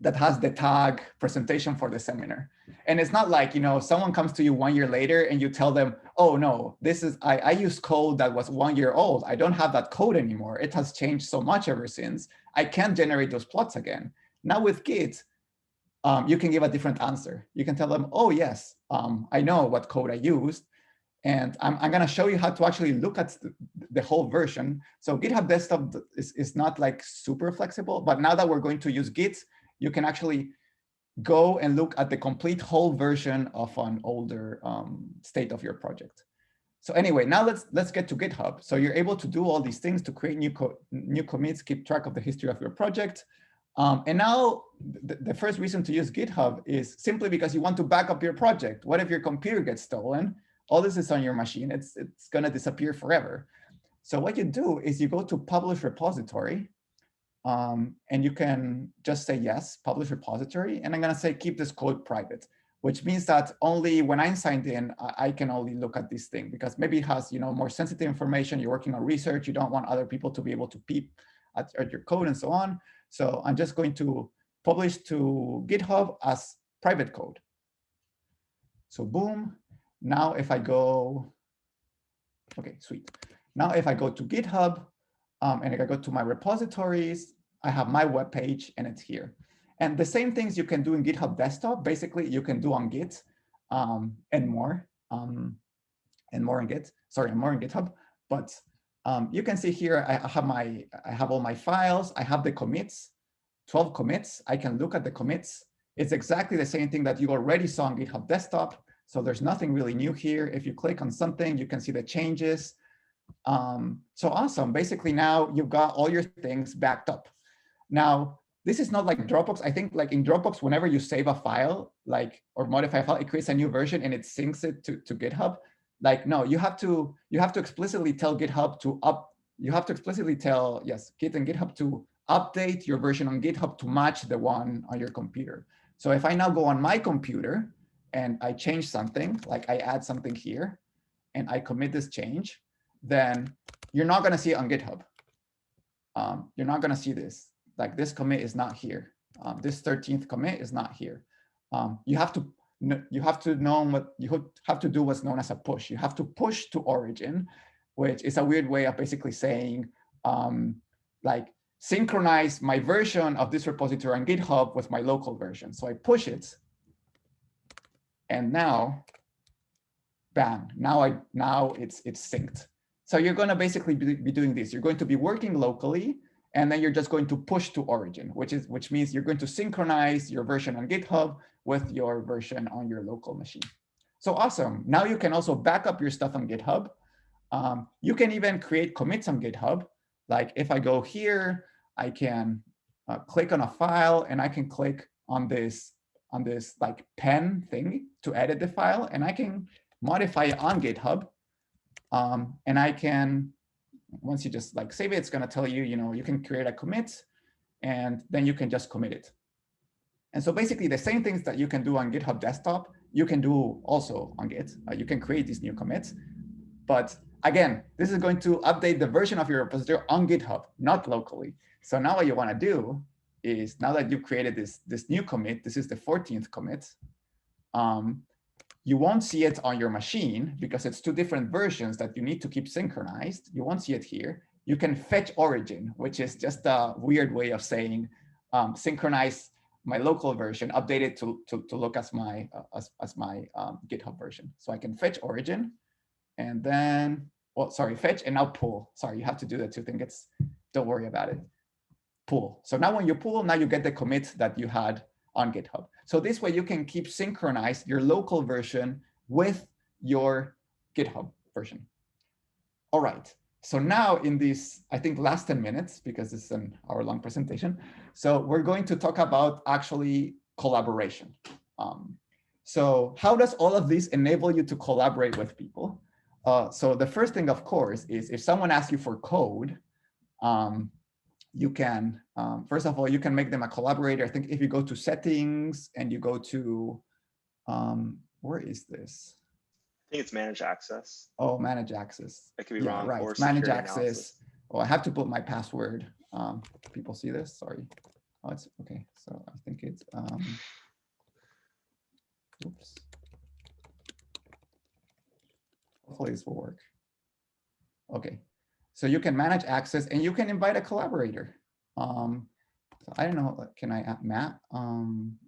that has the tag presentation for the seminar. And it's not like, someone comes to you 1 year later and you tell them, oh no, this is, I used code that was 1 year old. I don't have that code anymore. It has changed so much ever since. I can't generate those plots again. Now with Git, you can give a different answer. You can tell them, oh yes, I know what code I used. And I'm going to show you how to actually look at the whole version. So GitHub Desktop is not like super flexible, but now that we're going to use Git, you can actually go and look at the complete whole version of an older state of your project. So anyway, now let's get to GitHub. So you're able to do all these things to create new commits, keep track of the history of your project. And now the first reason to use GitHub is simply because you want to back up your project. What if your computer gets stolen? All this is on your machine. It's going to disappear forever. So what you do is you go to publish repository. And you can just say, yes, publish repository. And I'm going to say, keep this code private, which means that only when I'm signed in, I can only look at this thing, because maybe it has more sensitive information. You're working on research. You don't want other people to be able to peep at your code and so on. So I'm just going to publish to GitHub as private code. So boom. Now if I go, OK, sweet. Now if I go to GitHub, and if I go to my repositories, I have my web page and it's here. And the same things you can do in GitHub Desktop, basically you can do on Git and more in Git. Sorry, and more in GitHub. But you can see here I have all my files. I have the commits, 12 commits. I can look at the commits. It's exactly the same thing that you already saw on GitHub Desktop. So there's nothing really new here. If you click on something, you can see the changes. So awesome. Basically, now you've got all your things backed up. Now, this is not like Dropbox. I think like in Dropbox, whenever you save a file, or modify a file, it creates a new version and it syncs it to GitHub. Like, no, you have to explicitly tell GitHub to Git and GitHub to update your version on GitHub to match the one on your computer. So if I now go on my computer and I change something, like I add something here and I commit this change, then you're not going to see it on GitHub. You're not going to see this. Like this commit is not here. This 13th commit is not here. You have to do what's known as a push. You have to push to origin, which is a weird way of basically saying, like, synchronize my version of this repository on GitHub with my local version. So I push it, and now, bam! Now it's synced. So you're going to basically be doing this. You're going to be working locally, and then you're just going to push to origin, which means you're going to synchronize your version on GitHub with your version on your local machine. So awesome. Now you can also back up your stuff on GitHub. You can even create commits on GitHub. Like if I go here, I can click on a file, and I can click on this like pen thing to edit the file, and I can modify it on GitHub. And I can, once you just like save it, it's going to tell you, you can create a commit, and then you can just commit it. And so basically the same things that you can do on GitHub Desktop, you can do also on Git. You can create these new commits. But again, this is going to update the version of your repository on GitHub, not locally. So now what you want to do is, now that you've created this new commit, this is the 14th commit, you won't see it on your machine because it's two different versions that you need to keep synchronized. You won't see it here. You can fetch origin, which is just a weird way of saying synchronize my local version, update it to look as my GitHub version. So I can fetch origin, and then, well, sorry, fetch and now pull. Sorry, you have to do the two things. Don't worry about it. Pull. So now when you pull, now you get the commit that you had on GitHub. So this way you can keep synchronized your local version with your GitHub version. All right. So now in these, I think, last 10 minutes, because it's an hour-long presentation, so we're going to talk about actually collaboration. So how does all of this enable you to collaborate with people? So the first thing, of course, is if someone asks you for code, you can, first of all, you can make them a collaborator. I think if you go to settings and you go to, where is this? I think it's manage access. Oh, manage access. I could be wrong. Right. Or Manage security access. analysis. Oh, I have to put my password. People see this? Sorry. Oh, it's okay. So I think it's, oops. Hopefully this will work. Okay. So you can manage access and you can invite a collaborator. So I don't know, can I add Matt?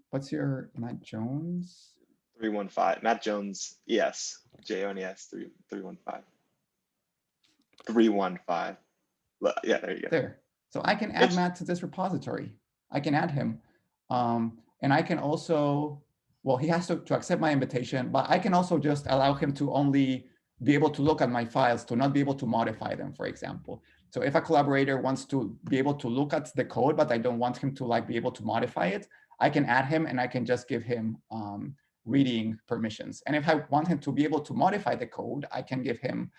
What's your Matt Jones? 315. Matt Jones, ES. Jones 315. 315. Yeah, there you go. There. So I can add Matt to this repository. I can add him. And I can also, well, he has to accept my invitation, but I can also just allow him to only be able to look at my files, to not be able to modify them, for example. So if a collaborator wants to be able to look at the code, but I don't want him to like be able to modify it, I can add him and I can just give him reading permissions. And if I want him to be able to modify the code, I can give him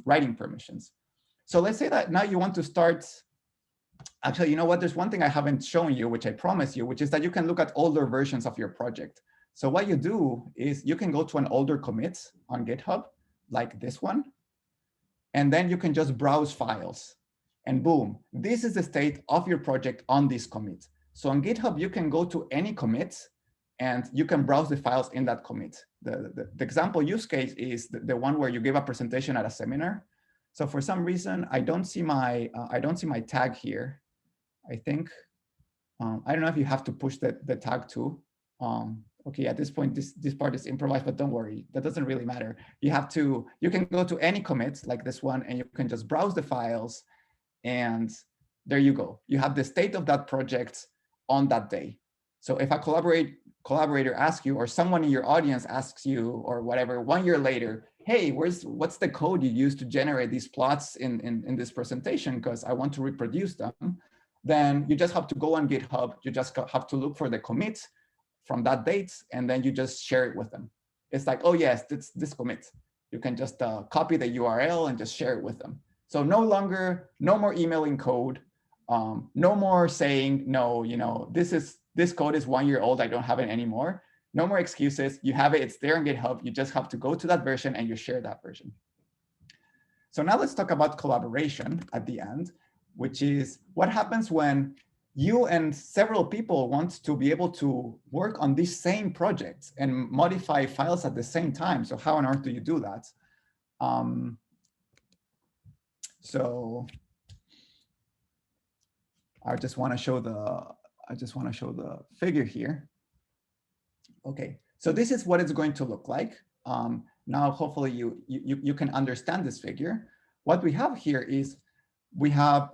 writing permissions. So let's say that now you want to start, actually, you know what? There's one thing I haven't shown you, which I promise you, which is that you can look at older versions of your project. So what you do is you can go to an older commit on GitHub, like this one, and then you can just browse files. And boom, this is the state of your project on this commit. So on GitHub, you can go to any commit and you can browse the files in that commit. The example use case is the one where you give a presentation at a seminar. So for some reason, I don't see my tag here. I think, I don't know if you have to push the tag too. Okay, at this point, this part is improvised, but don't worry, that doesn't really matter. You can go to any commit like this one, and you can just browse the files, and there you go. You have the state of that project on that day. So if a collaborator asks you, or someone in your audience asks you, or whatever, 1 year later, hey, what's the code you used to generate these plots in this presentation? Because I want to reproduce them. Then you just have to go on GitHub. You just have to look for the commit from that date, and then you just share it with them. It's like, oh yes, this commit. You can just copy the URL and just share it with them. So no more emailing code, no more saying, no, this code is 1 year old, I don't have it anymore. No more excuses, you have it, it's there on GitHub, you just have to go to that version and you share that version. So now let's talk about collaboration at the end, which is what happens when you and several people want to be able to work on these same projects and modify files at the same time. So how on earth do you do that? So I just want to show the figure here. Okay, so this is what it's going to look like. Now, hopefully you can understand this figure. What we have here is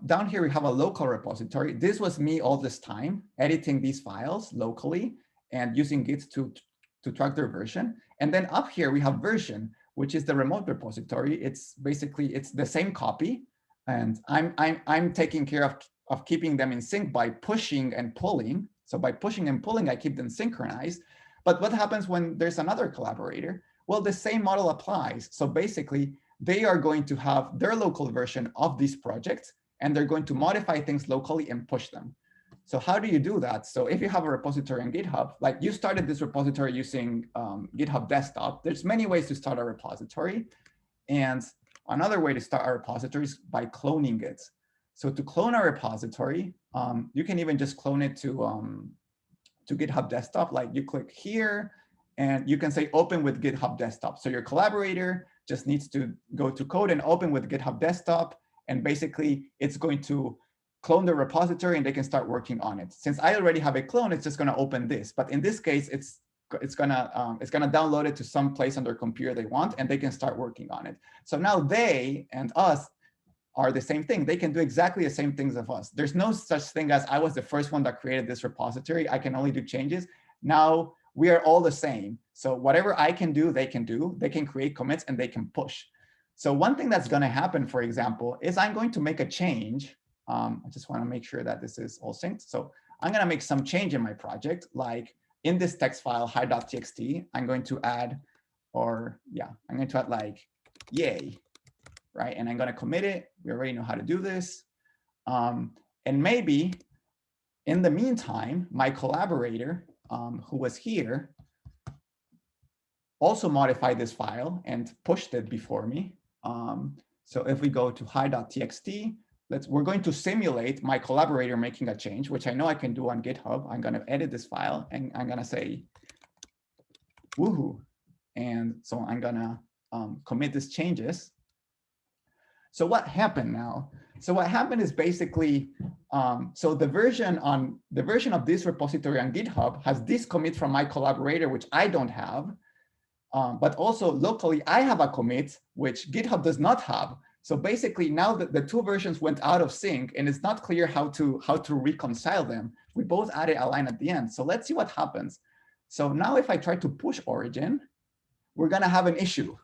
down here we have a local repository. This was me all this time editing these files locally and using Git to track their version. And then up here we have version, which is the remote repository. It's the same copy, and I'm taking care of keeping them in sync by pushing and pulling. So by pushing and pulling, I keep them synchronized. But what happens when there's another collaborator? Well, the same model applies. So basically, they are going to have their local version of these projects, and they're going to modify things locally and push them. So how do you do that? So if you have a repository on GitHub, like you started this repository using GitHub Desktop, there's many ways to start a repository. And another way to start a repository is by cloning it. So to clone a repository, you can even just clone it to GitHub Desktop. Like you click here, and you can say open with GitHub Desktop. So your collaborator just needs to go to code and open with GitHub Desktop. And basically, it's going to clone the repository and they can start working on it. Since I already have a clone, it's just going to open this. But in this case, it's gonna download it to some place on their computer they want, and they can start working on it. So now they and us are the same thing. They can do exactly the same things of us. There's no such thing as I was the first one that created this repository. I can only do changes. Now we are all the same. So whatever I can do, they can do. They can create commits and they can push. So one thing that's going to happen, for example, is I'm going to make a change. I just want to make sure that this is all synced. So I'm going to make some change in my project, like in this text file, hi.txt, I'm going to add, I'm going to add like yay, right? And I'm going to commit it. We already know how to do this. And maybe in the meantime, my collaborator who was here also modified this file and pushed it before me. So if we go to hi.txt, we're going to simulate my collaborator making a change, which I know I can do on GitHub. I'm going to edit this file and I'm going to say woohoo. And so I'm going to commit these changes. So what happened now? So what happened is basically, so the version of this repository on GitHub has this commit from my collaborator, which I don't have. But also locally, I have a commit, which GitHub does not have. So basically now that the two versions went out of sync and it's not clear how to reconcile them, we both added a line at the end. So let's see what happens. So now if I try to push origin, we're going to have an issue.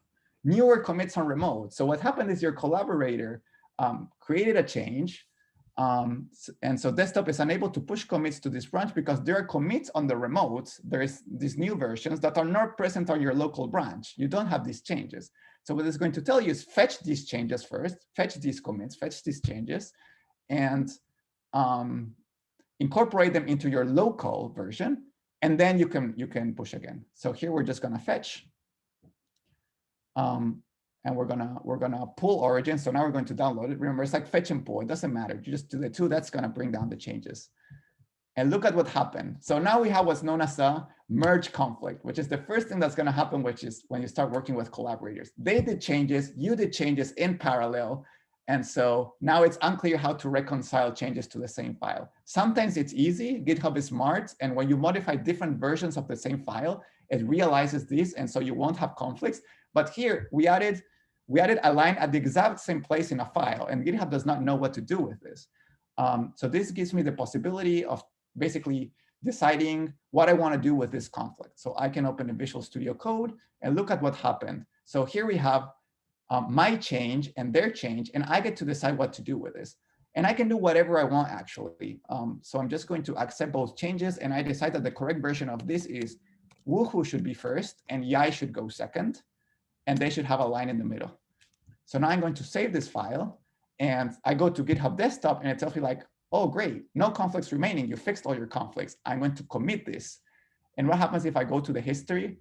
Newer commits on remote. So what happened is your collaborator created a change. And so desktop is unable to push commits to this branch because there are commits on the remote. There is these new versions that are not present on your local branch. You don't have these changes. So what it's going to tell you is fetch these changes first, fetch these commits, fetch these changes, and incorporate them into your local version. And then you can push again. So here we're just going to fetch. And we're gonna pull origin. So now we're going to download it. Remember, it's like fetch and pull. It doesn't matter. You just do the two. That's gonna bring down the changes. And look at what happened. So now we have what's known as a merge conflict, which is the first thing that's gonna happen, which is when you start working with collaborators. They did changes, you did changes in parallel. And so now it's unclear how to reconcile changes to the same file. Sometimes it's easy. GitHub is smart. And when you modify different versions of the same file, it realizes this. And so you won't have conflicts. But here we added a line at the exact same place in a file, and GitHub does not know what to do with this. So this gives me the possibility of basically deciding what I want to do with this conflict. So I can open the Visual Studio Code and look at what happened. So here we have my change and their change, and I get to decide what to do with this. And I can do whatever I want, actually. So I'm just going to accept both changes, and I decide that the correct version of this is woohoo should be first, and yai should go second, and they should have a line in the middle. So now I'm going to save this file, and I go to GitHub Desktop, and it tells me like, oh, great, no conflicts remaining. You fixed all your conflicts. I'm going to commit this. And what happens if I go to the history?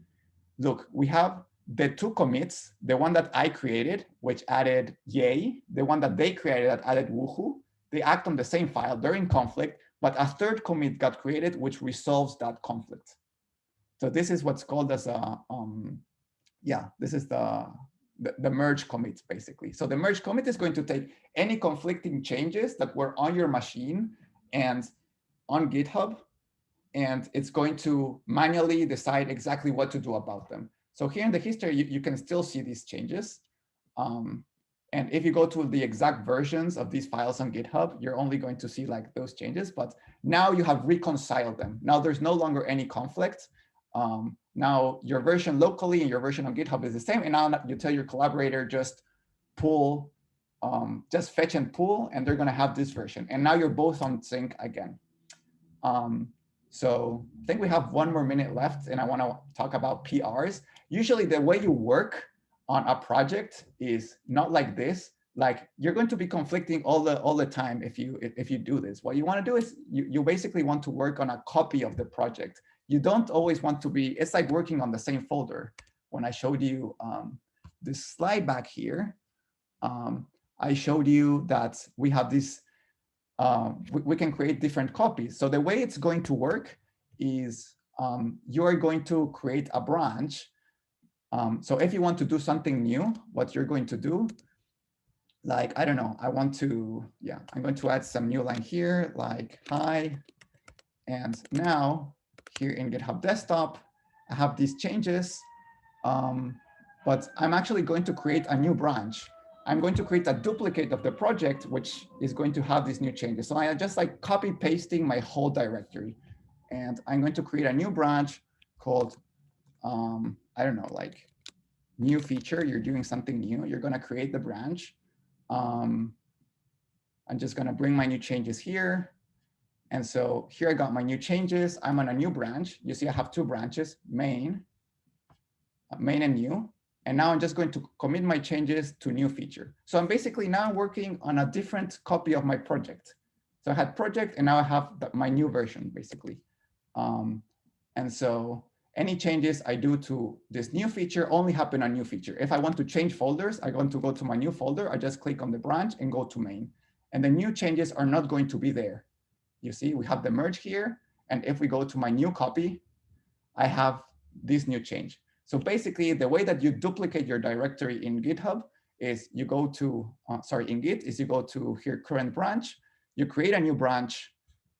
Look, we have the two commits, the one that I created, which added yay, the one that they created that added woohoo. They act on the same file. They're in conflict, but a third commit got created, which resolves that conflict. So this is what's called as a, this is the merge commits, basically. So the merge commit is going to take any conflicting changes that were on your machine and on GitHub, and it's going to manually decide exactly what to do about them. So here in the history, you can still see these changes. And if you go to the exact versions of these files on GitHub, you're only going to see like those changes. But now you have reconciled them. Now there's no longer any conflict. Now your version locally and your version on GitHub is the same. And now you tell your collaborator just pull, just fetch and pull, and they're going to have this version. And now you're both on sync again. So I think we have 1 more minute left, and I want to talk about PRs. Usually the way you work on a project is not like this. Like you're going to be conflicting all the time if you do this. What you want to do is you basically want to work on a copy of the project. You don't always want to be, it's like working on the same folder. When I showed you this slide back here, I showed you that we have this, we can create different copies. So the way it's going to work is you're going to create a branch. So if you want to do something new, what you're going to do, like, I don't know, I want to, I'm going to add some new line here, like, hi. And now here in GitHub Desktop, I have these changes, but I'm actually going to create a new branch. I'm going to create a duplicate of the project, which is going to have these new changes. So I am just like copy pasting my whole directory. And I'm going to create a new branch called, I don't know, like new feature, you're doing something new, you're going to create the branch. I'm just going to bring my new changes here. And so here I got my new changes. I'm on a new branch. You see I have 2 branches, main and new. And now I'm just going to commit my changes to new feature. So I'm basically now working on a different copy of my project. So I had project, and now I have my new version, basically. And so any changes I do to this new feature only happen on new feature. If I want to change folders, I want to go to my new folder. I just click on the branch and go to main. And the new changes are not going to be there. You see, we have the merge here. And if we go to my new copy, I have this new change. So basically, the way that you duplicate your directory in GitHub is you go to, in Git, is you go to here, current branch, you create a new branch,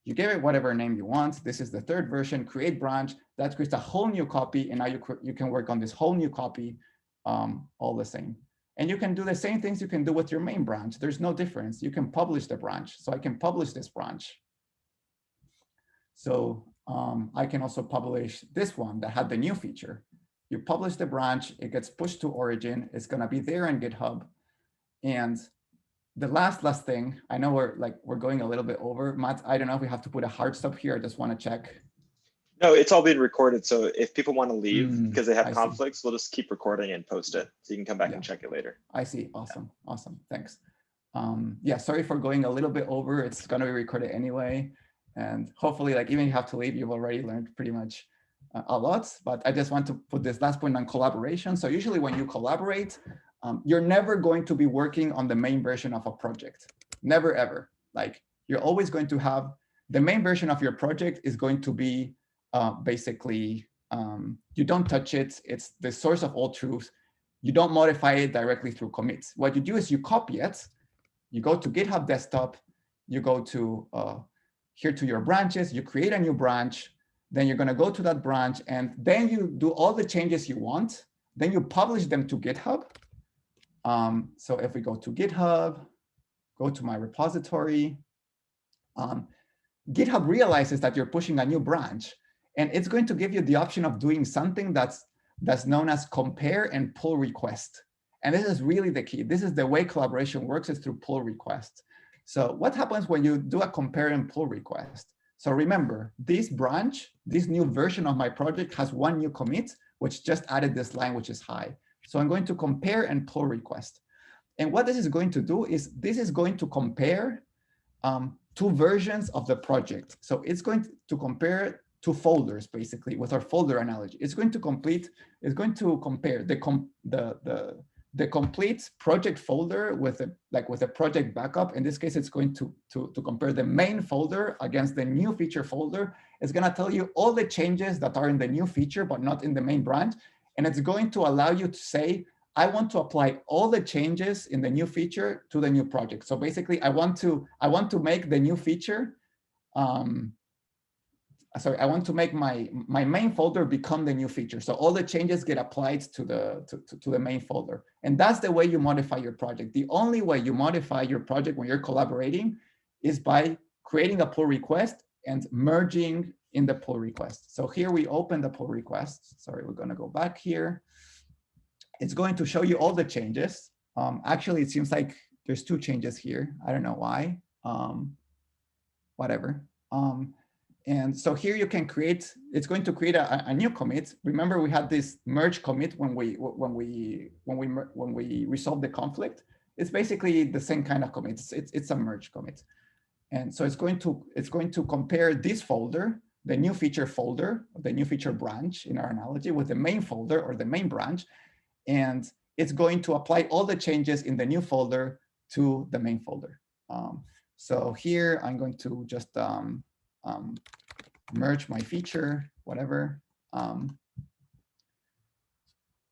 you give it whatever name you want. This is the 3rd version, create branch. That creates a whole new copy. And now you can work on this whole new copy all the same. And you can do the same things you can do with your main branch. There's no difference. You can publish the branch. So I can publish this branch. So I can also publish this one that had the new feature. You publish the branch, it gets pushed to origin. It's going to be there in GitHub. And the last thing, I know we're going a little bit over. Matt, I don't know if we have to put a hard stop here. I just want to check. No, it's all being recorded. So if people want to leave because they have I conflicts, we'll just keep recording and post it. So you can come back and check it later. I see. Awesome. Awesome. Thanks. Yeah, sorry for going a little bit over. It's going to be recorded anyway. And hopefully, even if you have to leave, you've already learned pretty much a lot. But I just want to put this last point on collaboration. So usually when you collaborate, you're never going to be working on the main version of a project. Never, ever. You're always going to have the main version of your project is going to be basically, you don't touch it. It's the source of all truths. You don't modify it directly through commits. What you do is you copy it. You go to GitHub Desktop. You go to here to your branches. You create a new branch. Then you're going to go to that branch. And then you do all the changes you want. Then you publish them to GitHub. So if we go to GitHub, go to my repository, GitHub realizes that you're pushing a new branch, and it's going to give you the option of doing something that's known as compare and pull request. And this is really the key. This is the way collaboration works, is through pull request. So what happens when you do a compare and pull request? So remember, this branch, this new version of my project has 1 new commit, which just added this line, which is high. So I'm going to compare and pull request. And what this is going to do is this is going to compare 2 versions of the project. So it's going to compare 2 folders, basically, with our folder analogy. It's going to compare the complete project folder with a project backup. In this case, it's going to compare the main folder against the new feature folder. It's going to tell you all the changes that are in the new feature, but not in the main branch. And it's going to allow you to say, I want to apply all the changes in the new feature to the new project. So basically, I want to make the new feature. I want to make my main folder become the new feature. So all the changes get applied to the main folder. And that's the way you modify your project. The only way you modify your project when you're collaborating is by creating a pull request and merging in the pull request. So here we open the pull request. Sorry, we're going to go back here. It's going to show you all the changes. Actually, it seems like there's 2 changes here. I don't know why. Whatever. And so here you can create. It's going to create a new commit. Remember, we had this merge commit when we resolved the conflict. It's basically the same kind of commit. It's a merge commit. And so it's going to compare this folder, the new feature folder, the new feature branch in our analogy, with the main folder or the main branch. And it's going to apply all the changes in the new folder to the main folder. So here I'm going to just merge my feature, whatever.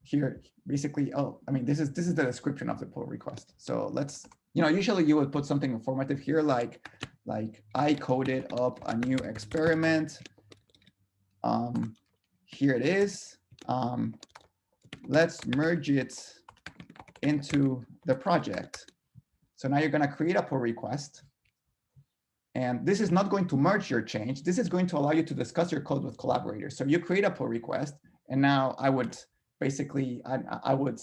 Here, basically, this is the description of the pull request. So let's, usually you would put something informative here, like I coded up a new experiment. Here it is. Let's merge it into the project. So now you're going to create a pull request. And this is not going to merge your change. This is going to allow you to discuss your code with collaborators. So you create a pull request. And now I would basically I would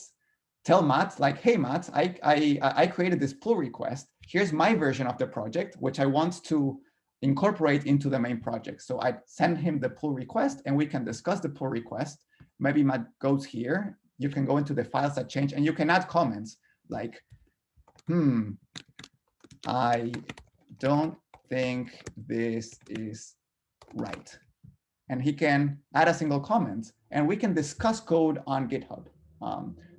tell Matt, like, hey, Matt, I created this pull request. Here's my version of the project, which I want to incorporate into the main project. So I send him the pull request and we can discuss the pull request. Maybe Matt goes here. You can go into the files that change and you can add comments like, I don't think this is right. And he can add a single comment and we can discuss code on GitHub.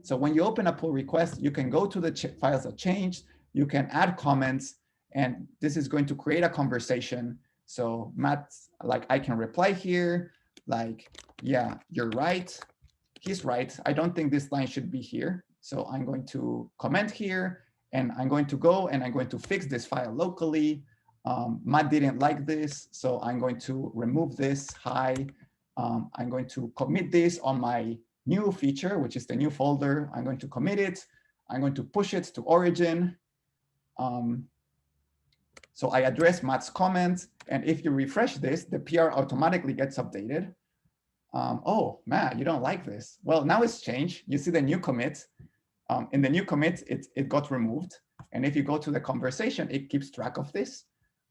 So when you open a pull request, you can go to the files that changed, you can add comments, and this is going to create a conversation. So Matt, like, I can reply here, like, yeah, you're right. He's right. I don't think this line should be here. So I'm going to comment here, and I'm going to go and I'm going to fix this file locally. Matt didn't like this, so I'm going to remove this. Hi. I'm going to commit this on my new feature, which is the new folder. I'm going to commit it. I'm going to push it to origin. So I address Matt's comment. And if you refresh this, the PR automatically gets updated. Oh, Matt, you don't like this. Well, now it's changed. You see the new commit. In the new commit, it got removed. And if you go to the conversation, it keeps track of this.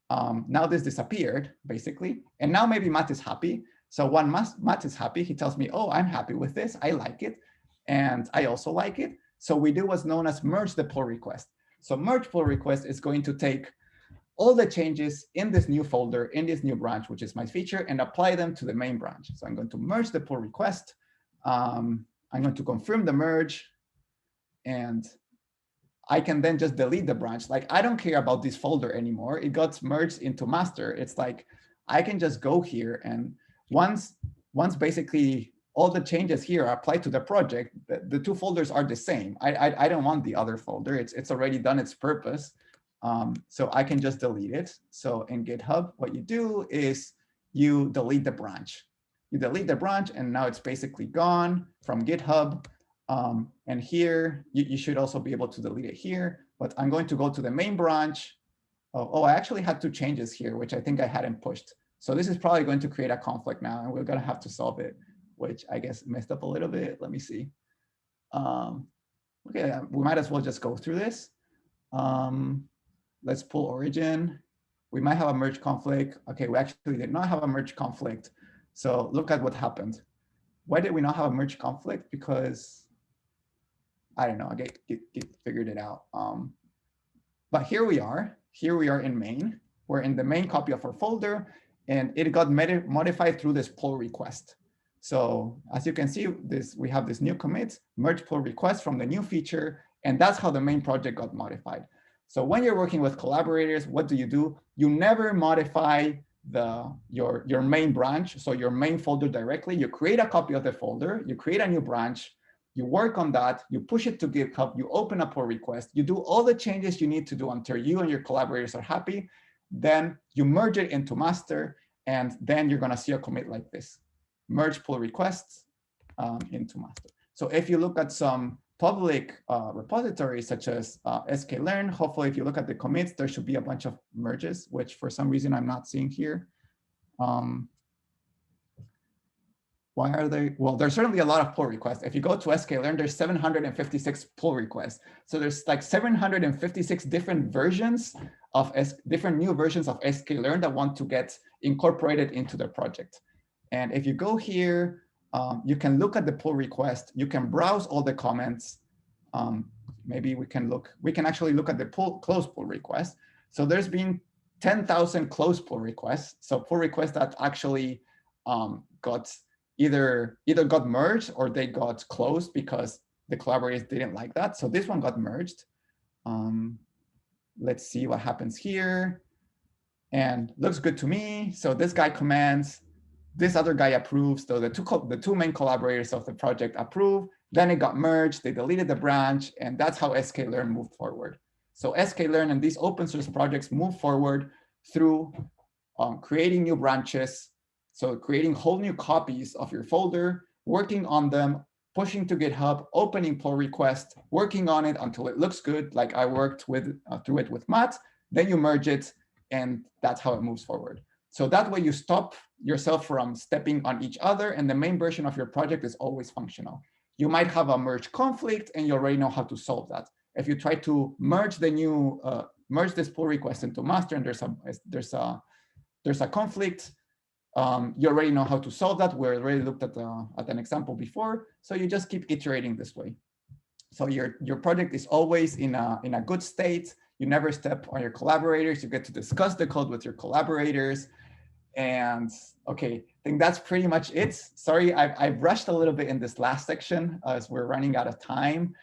Now this disappeared, basically. And now maybe Matt is happy. So when Matt is happy, he tells me, oh, I'm happy with this. I like it. And I also like it. So we do what's known as merge the pull request. So merge pull request is going to take all the changes in this new folder, in this new branch, which is my feature, and apply them to the main branch. So I'm going to merge the pull request. I'm going to confirm the merge. And I can then just delete the branch. Like, I don't care about this folder anymore. It got merged into master. It's like, I can just go here, and once basically all the changes here are applied to the project, the two folders are the same. I don't want the other folder. It's already done its purpose. So I can just delete it. So in GitHub, what you do is you delete the branch. You delete the branch, and now it's basically gone from GitHub. And here, you should also be able to delete it here. But I'm going to go to the main branch. Oh, I actually had two changes here, which I think I hadn't pushed. So this is probably going to create a conflict now, and we're going to have to solve it, which I guess messed up a little bit. Let me see. Okay, we might as well just go through this. Let's pull origin. We might have a merge conflict. Okay, we actually did not have a merge conflict. So look at what happened. Why did we not have a merge conflict? Because I don't know, I Git figured it out. But here we are in main. We're in the main copy of our folder, and it got modified through this pull request. So as you can see, we have this new commit, merge pull request from the new feature, and that's how the main project got modified. So when you're working with collaborators, what do? You never modify your main branch, so your main folder directly. You create a copy of the folder, you create a new branch, you work on that, you push it to GitHub, you open a pull request, you do all the changes you need to do until you and your collaborators are happy. Then you merge it into master, and then you're going to see a commit like this. Merge pull requests into master. So if you look at some public repositories such as sklearn, hopefully if you look at the commits, there should be a bunch of merges, which for some reason I'm not seeing here. Why are they? Well, there's certainly a lot of pull requests. If you go to sklearn, there's 756 pull requests. So there's like 756 different versions of different new versions of sklearn that want to get incorporated into the project. And if you go here, you can look at the pull request. You can browse all the comments. Maybe we can actually look at the close pull request. So there's been 10,000 close pull requests. So pull requests that actually got either got merged or they got closed because the collaborators didn't like that. So this one got merged. Let's see what happens here. And looks good to me. So this guy comments, this other guy approves. So the two main collaborators of the project approve. Then it got merged. They deleted the branch. And that's how sklearn moved forward. So sklearn and these open source projects move forward through creating new branches. So creating whole new copies of your folder, working on them, pushing to GitHub, opening pull request, working on it until it looks good, like I worked through it with Matt. Then you merge it, and that's how it moves forward. So that way you stop yourself from stepping on each other, and the main version of your project is always functional. you might have a merge conflict and you already know how to solve that. If you try to merge the new, merge this pull request into master and there's a conflict, you already know how to solve that. We already looked at an example before. So you just keep iterating this way. So your project is always in a good state. You never step on your collaborators. You get to discuss the code with your collaborators. And okay, I think that's pretty much it. Sorry, I've rushed a little bit in this last section as we're running out of time.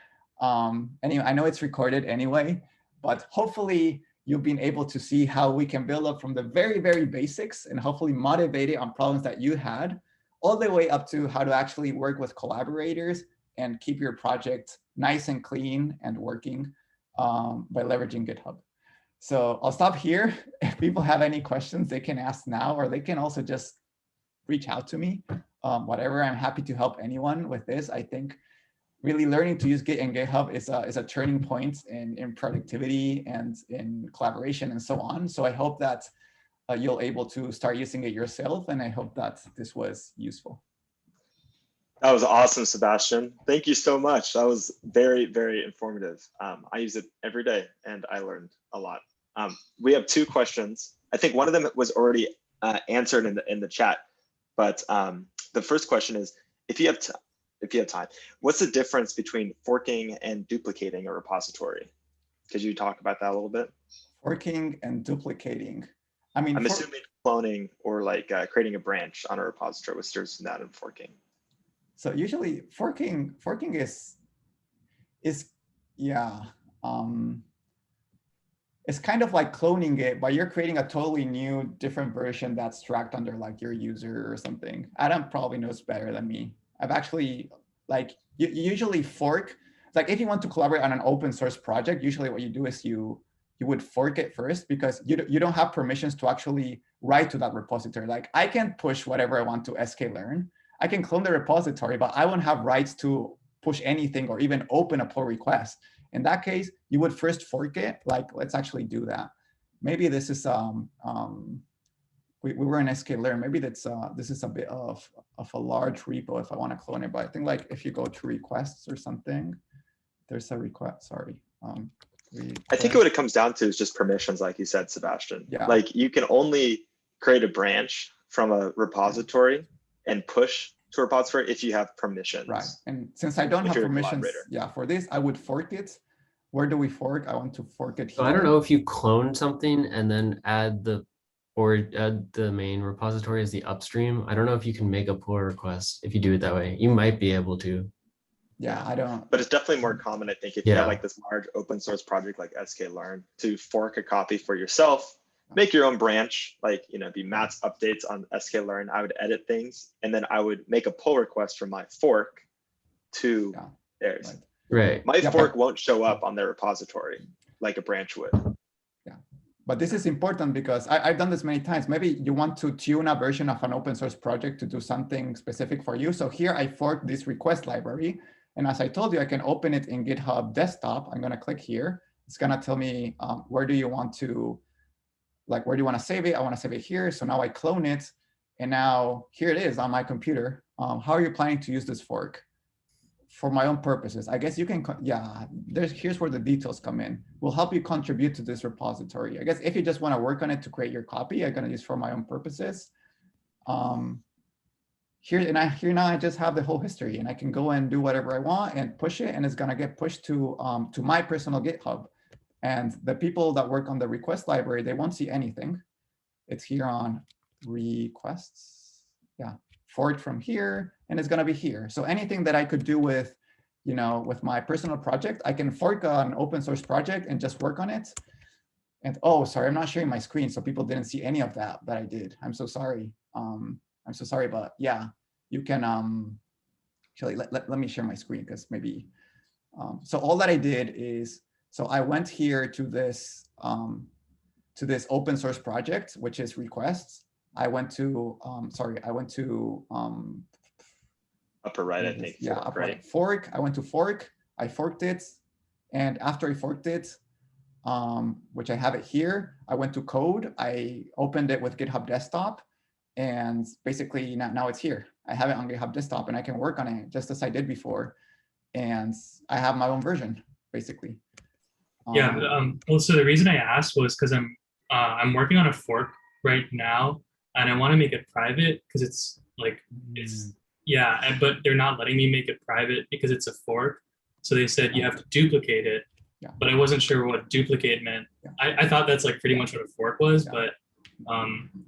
Anyway, I know it's recorded anyway, but hopefully you've been able to see how we can build up from the very, very basics and hopefully motivate it on problems that you had, all the way up to how to actually work with collaborators and keep your project nice and clean and working by leveraging GitHub. So I'll stop here. If people have any questions, they can ask now, or they can also just reach out to me. Whatever, I'm happy to help anyone with this. I think really learning to use Git and GitHub is a turning point in productivity and in collaboration and so on. So I hope that you'll able to start using it yourself, and I hope that this was useful. That was awesome, Sebastian. Thank you so much. That was very, very informative. I use it every day and I learned a lot. We have 2 questions. I think one of them was already answered in the chat, but the first question is, if you have time, what's the difference between forking and duplicating a repository? Could you talk about that a little bit? Forking and duplicating. I mean, I'm assuming cloning or like creating a branch on a repository was different than that in forking. So usually forking is yeah, it's kind of like cloning it, but you're creating a totally new, different version that's tracked under like your user or something. Adam probably knows better than me. I've actually, like, you usually fork. Like if you want to collaborate on an open source project, usually what you do is you would fork it first, because you don't have permissions to actually write to that repository. Like I can push whatever I want to sklearn. I can clone the repository, but I won't have rights to push anything or even open a pull request. In that case, you would first fork it. Like, let's actually do that. Maybe this is we were in sklearn. Maybe that's this is a bit of a large repo if I want to clone it. But I think like if you go to requests or something, there's a request. Sorry. I think what it comes down to is just permissions, like you said, Sebastian. Yeah. Like you can only create a branch from a repository and push to a repository if you have permissions. Right. And since I don't have permissions, yeah, for this, I would fork it. Where do we fork? I want to fork it here. So I don't know if you clone something and then add the main repository as the upstream. I don't know if you can make a pull request if you do it that way. You might be able to. Yeah, I don't. But it's definitely more common, I think, if you have like this large open source project like sklearn, to fork a copy for yourself, make your own branch, like, you know, be Matt's updates on sklearn. I would edit things, and then I would make a pull request from my fork to theirs. Right. My fork won't show up on their repository like a branch would. Yeah, but this is important because I've done this many times. Maybe you want to tune a version of an open source project to do something specific for you. So here I fork this request library. And as I told you, I can open it in GitHub Desktop. I'm going to click here. It's going to tell me where do you want to, like, where do you want to save it? I want to save it here. So now I clone it. And now here it is on my computer. How are you planning to use this fork? For my own purposes, I guess you can, here's where the details come in. We'll help you contribute to this repository. I guess if you just want to work on it to create your copy, I'm going to use for my own purposes. Here now I just have the whole history, and I can go and do whatever I want and push it, and it's going to get pushed to my personal GitHub. And the people that work on the request library, they won't see anything. It's here on requests. Yeah, forked from here, and it's going to be here. So anything that I could do with, with my personal project, I can fork an open source project and just work on it. And oh, sorry, I'm not sharing my screen, so people didn't see any of that I did. I'm so sorry. I'm so sorry, but yeah, you can actually let me share my screen, because maybe. So all that I did is, so I went here to this open source project, which is requests. I went to upper right, I think. Yeah, upper right. Fork. I went to fork. I forked it, and after I forked it, which I have it here, I went to code. I opened it with GitHub Desktop. And basically now it's here. I have it on GitHub Desktop, and I can work on it just as I did before. and I have my own version, basically. Yeah. Well, so the reason I asked was because I'm working on a fork right now, and I want to make it private because it's like but they're not letting me make it private because it's a fork. So they said you have to duplicate it. Yeah. But I wasn't sure what duplicate meant. Yeah. I thought that's like pretty much what a fork was, Yeah. but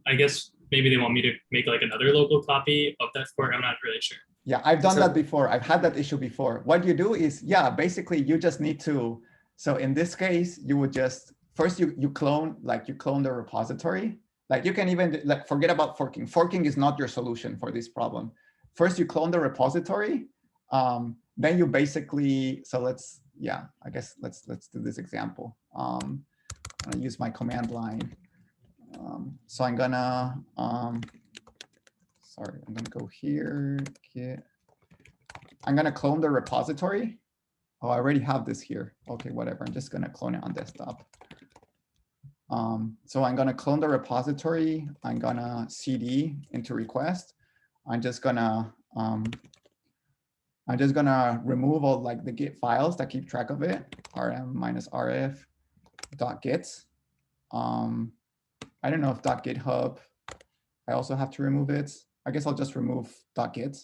I guess maybe they want me to make like another local copy of that fork. I'm not really sure. Yeah, I've done that before. I've had that issue before. What you do is, basically you just need to, so in this case, you would just, first you clone the repository. Like you can even, like, forget about forking. Forking is not your solution for this problem. First you clone the repository, then you basically, so let's, I guess let's do this example. I'm gonna use my command line. So I'm gonna, I'm gonna go here, Git. I'm gonna clone the repository. Oh, I already have this here. Okay, whatever, I'm just gonna clone it on desktop. So I'm gonna clone the repository. I'm gonna cd into request. I'm just gonna remove all like the Git files that keep track of it. rm-rf.git. I don't know if .github, I also have to remove it. I guess I'll just remove .git.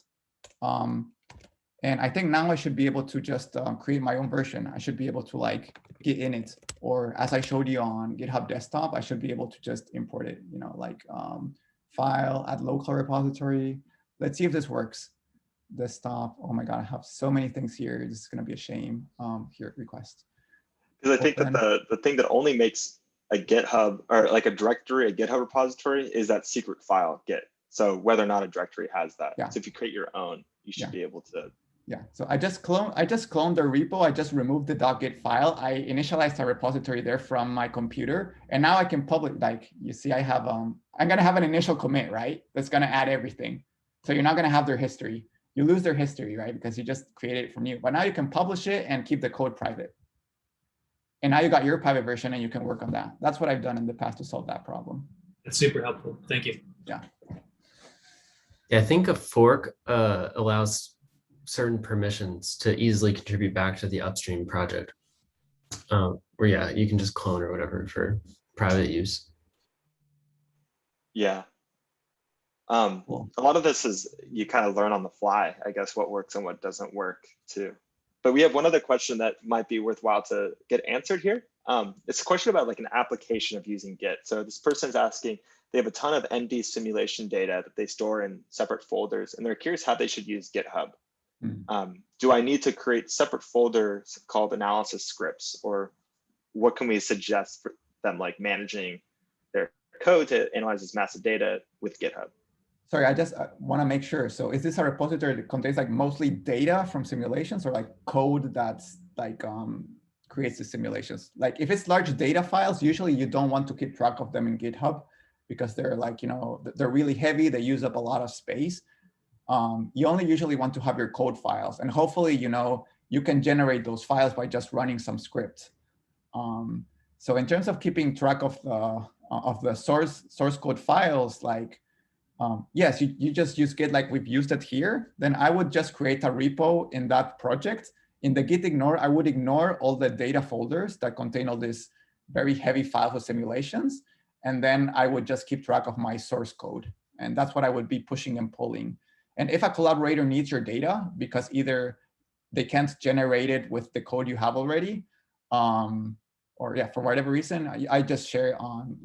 And I think now I should be able to just create my own version. I should be able to like git init, or as I showed you on GitHub Desktop, I should be able to just import it, like file, add local repository. Let's see if this works. Desktop, oh my God, I have so many things here. This is gonna be a shame. Here, request. Because I think that the thing that only makes a GitHub or like a directory, a GitHub repository is that secret file Git. So whether or not a directory has that. So if you create your own, you should be able to. Yeah, so I just cloned the repo. I just removed the .git file. I initialized a repository there from my computer, and now I can public, like you see, I have I'm gonna have an initial commit, right? That's gonna add everything. So you're not gonna have their history. You lose their history, right? Because you just created it from new. But now you can publish it and keep the code private. And now you got your private version and you can work on that. That's what I've done in the past to solve that problem. That's super helpful. Thank you. Yeah. Yeah, I think a fork allows certain permissions to easily contribute back to the upstream project. Where you can just clone or whatever for private use. Yeah. Cool. A lot of this is you kind of learn on the fly, I guess, what works and what doesn't work too. But we have one other question that might be worthwhile to get answered here. It's a question about like an application of using Git. So this person's asking, they have a ton of ND simulation data that they store in separate folders, and they're curious how they should use GitHub. Do I need to create separate folders called analysis scripts, or what can we suggest for them like managing their code to analyze this massive data with GitHub? Sorry, I just want to make sure. So is this a repository that contains like mostly data from simulations, or like code that's like creates the simulations? Like if it's large data files, usually you don't want to keep track of them in GitHub because they're like, they're really heavy. They use up a lot of space. You only usually want to have your code files, and hopefully, you can generate those files by just running some script. So in terms of keeping track of the source code files, like yes, you just use Git like we've used it here. Then I would just create a repo in that project. In the Git ignore, I would ignore all the data folders that contain all these very heavy files with simulations, and then I would just keep track of my source code, and that's what I would be pushing and pulling. And if a collaborator needs your data because either they can't generate it with the code you have already, or for whatever reason, I just share it on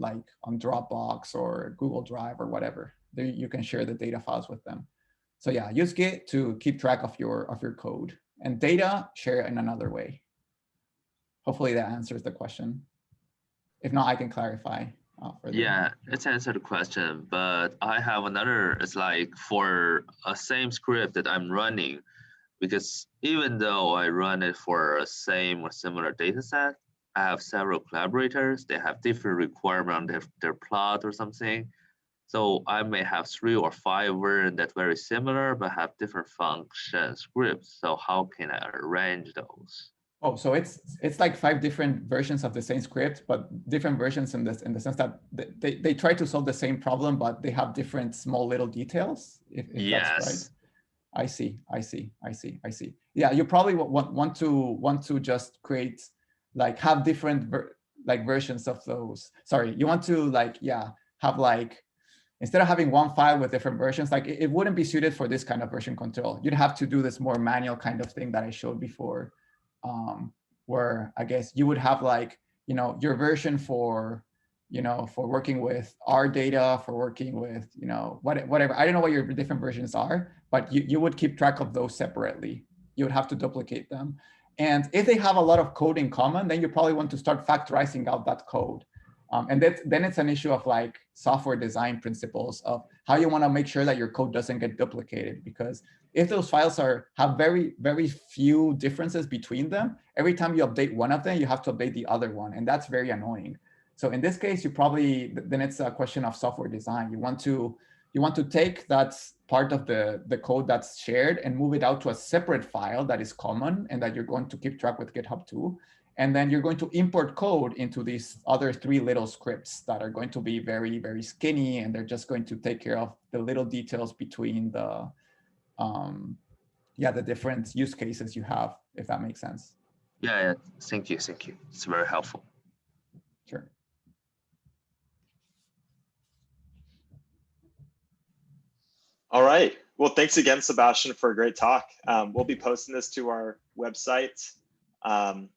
Dropbox or Google Drive or whatever. There you can share the data files with them. So yeah, use Git to keep track of your code, and data share it in another way. Hopefully that answers the question. If not, I can clarify. Yeah, it's answered the question, but I have another. It's like for a same script that I'm running, because even though I run it for a same or similar data set, I have several collaborators. They have different requirements on their plot or something. So I may have 3 or 5 versions that very similar, but have different function scripts. So how can I arrange those? Oh, so it's like 5 different versions of the same script, but different versions in the sense that they try to solve the same problem, but they have different small little details. If yes. That's right. I see. yeah, you probably want to just create, like, have different versions of those. Sorry, you want to have like, instead of having one file with different versions, like it wouldn't be suited for this kind of version control. You'd have to do this more manual kind of thing that I showed before, where I guess you would have like, your version for, for working with R data, for working with, whatever. I don't know what your different versions are, but you would keep track of those separately. You would have to duplicate them. And if they have a lot of code in common, then you probably want to start factorizing out that code. And then it's an issue of like software design principles of how you want to make sure that your code doesn't get duplicated. Because if those files have very, very few differences between them, every time you update one of them, you have to update the other one. And that's very annoying. So in this case, then it's a question of software design. You want to take that part of the code that's shared and move it out to a separate file that is common and that you're going to keep track with GitHub too. And then you're going to import code into these other 3 little scripts that are going to be very, very skinny, and they're just going to take care of the little details between the different use cases you have, if that makes sense. Yeah. Thank you. It's very helpful. Sure. All right. Well, thanks again, Sebastian, for a great talk. We'll be posting this to our website,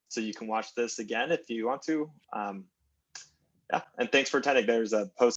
so you can watch this again if you want to. Yeah, and thanks for attending. There's a post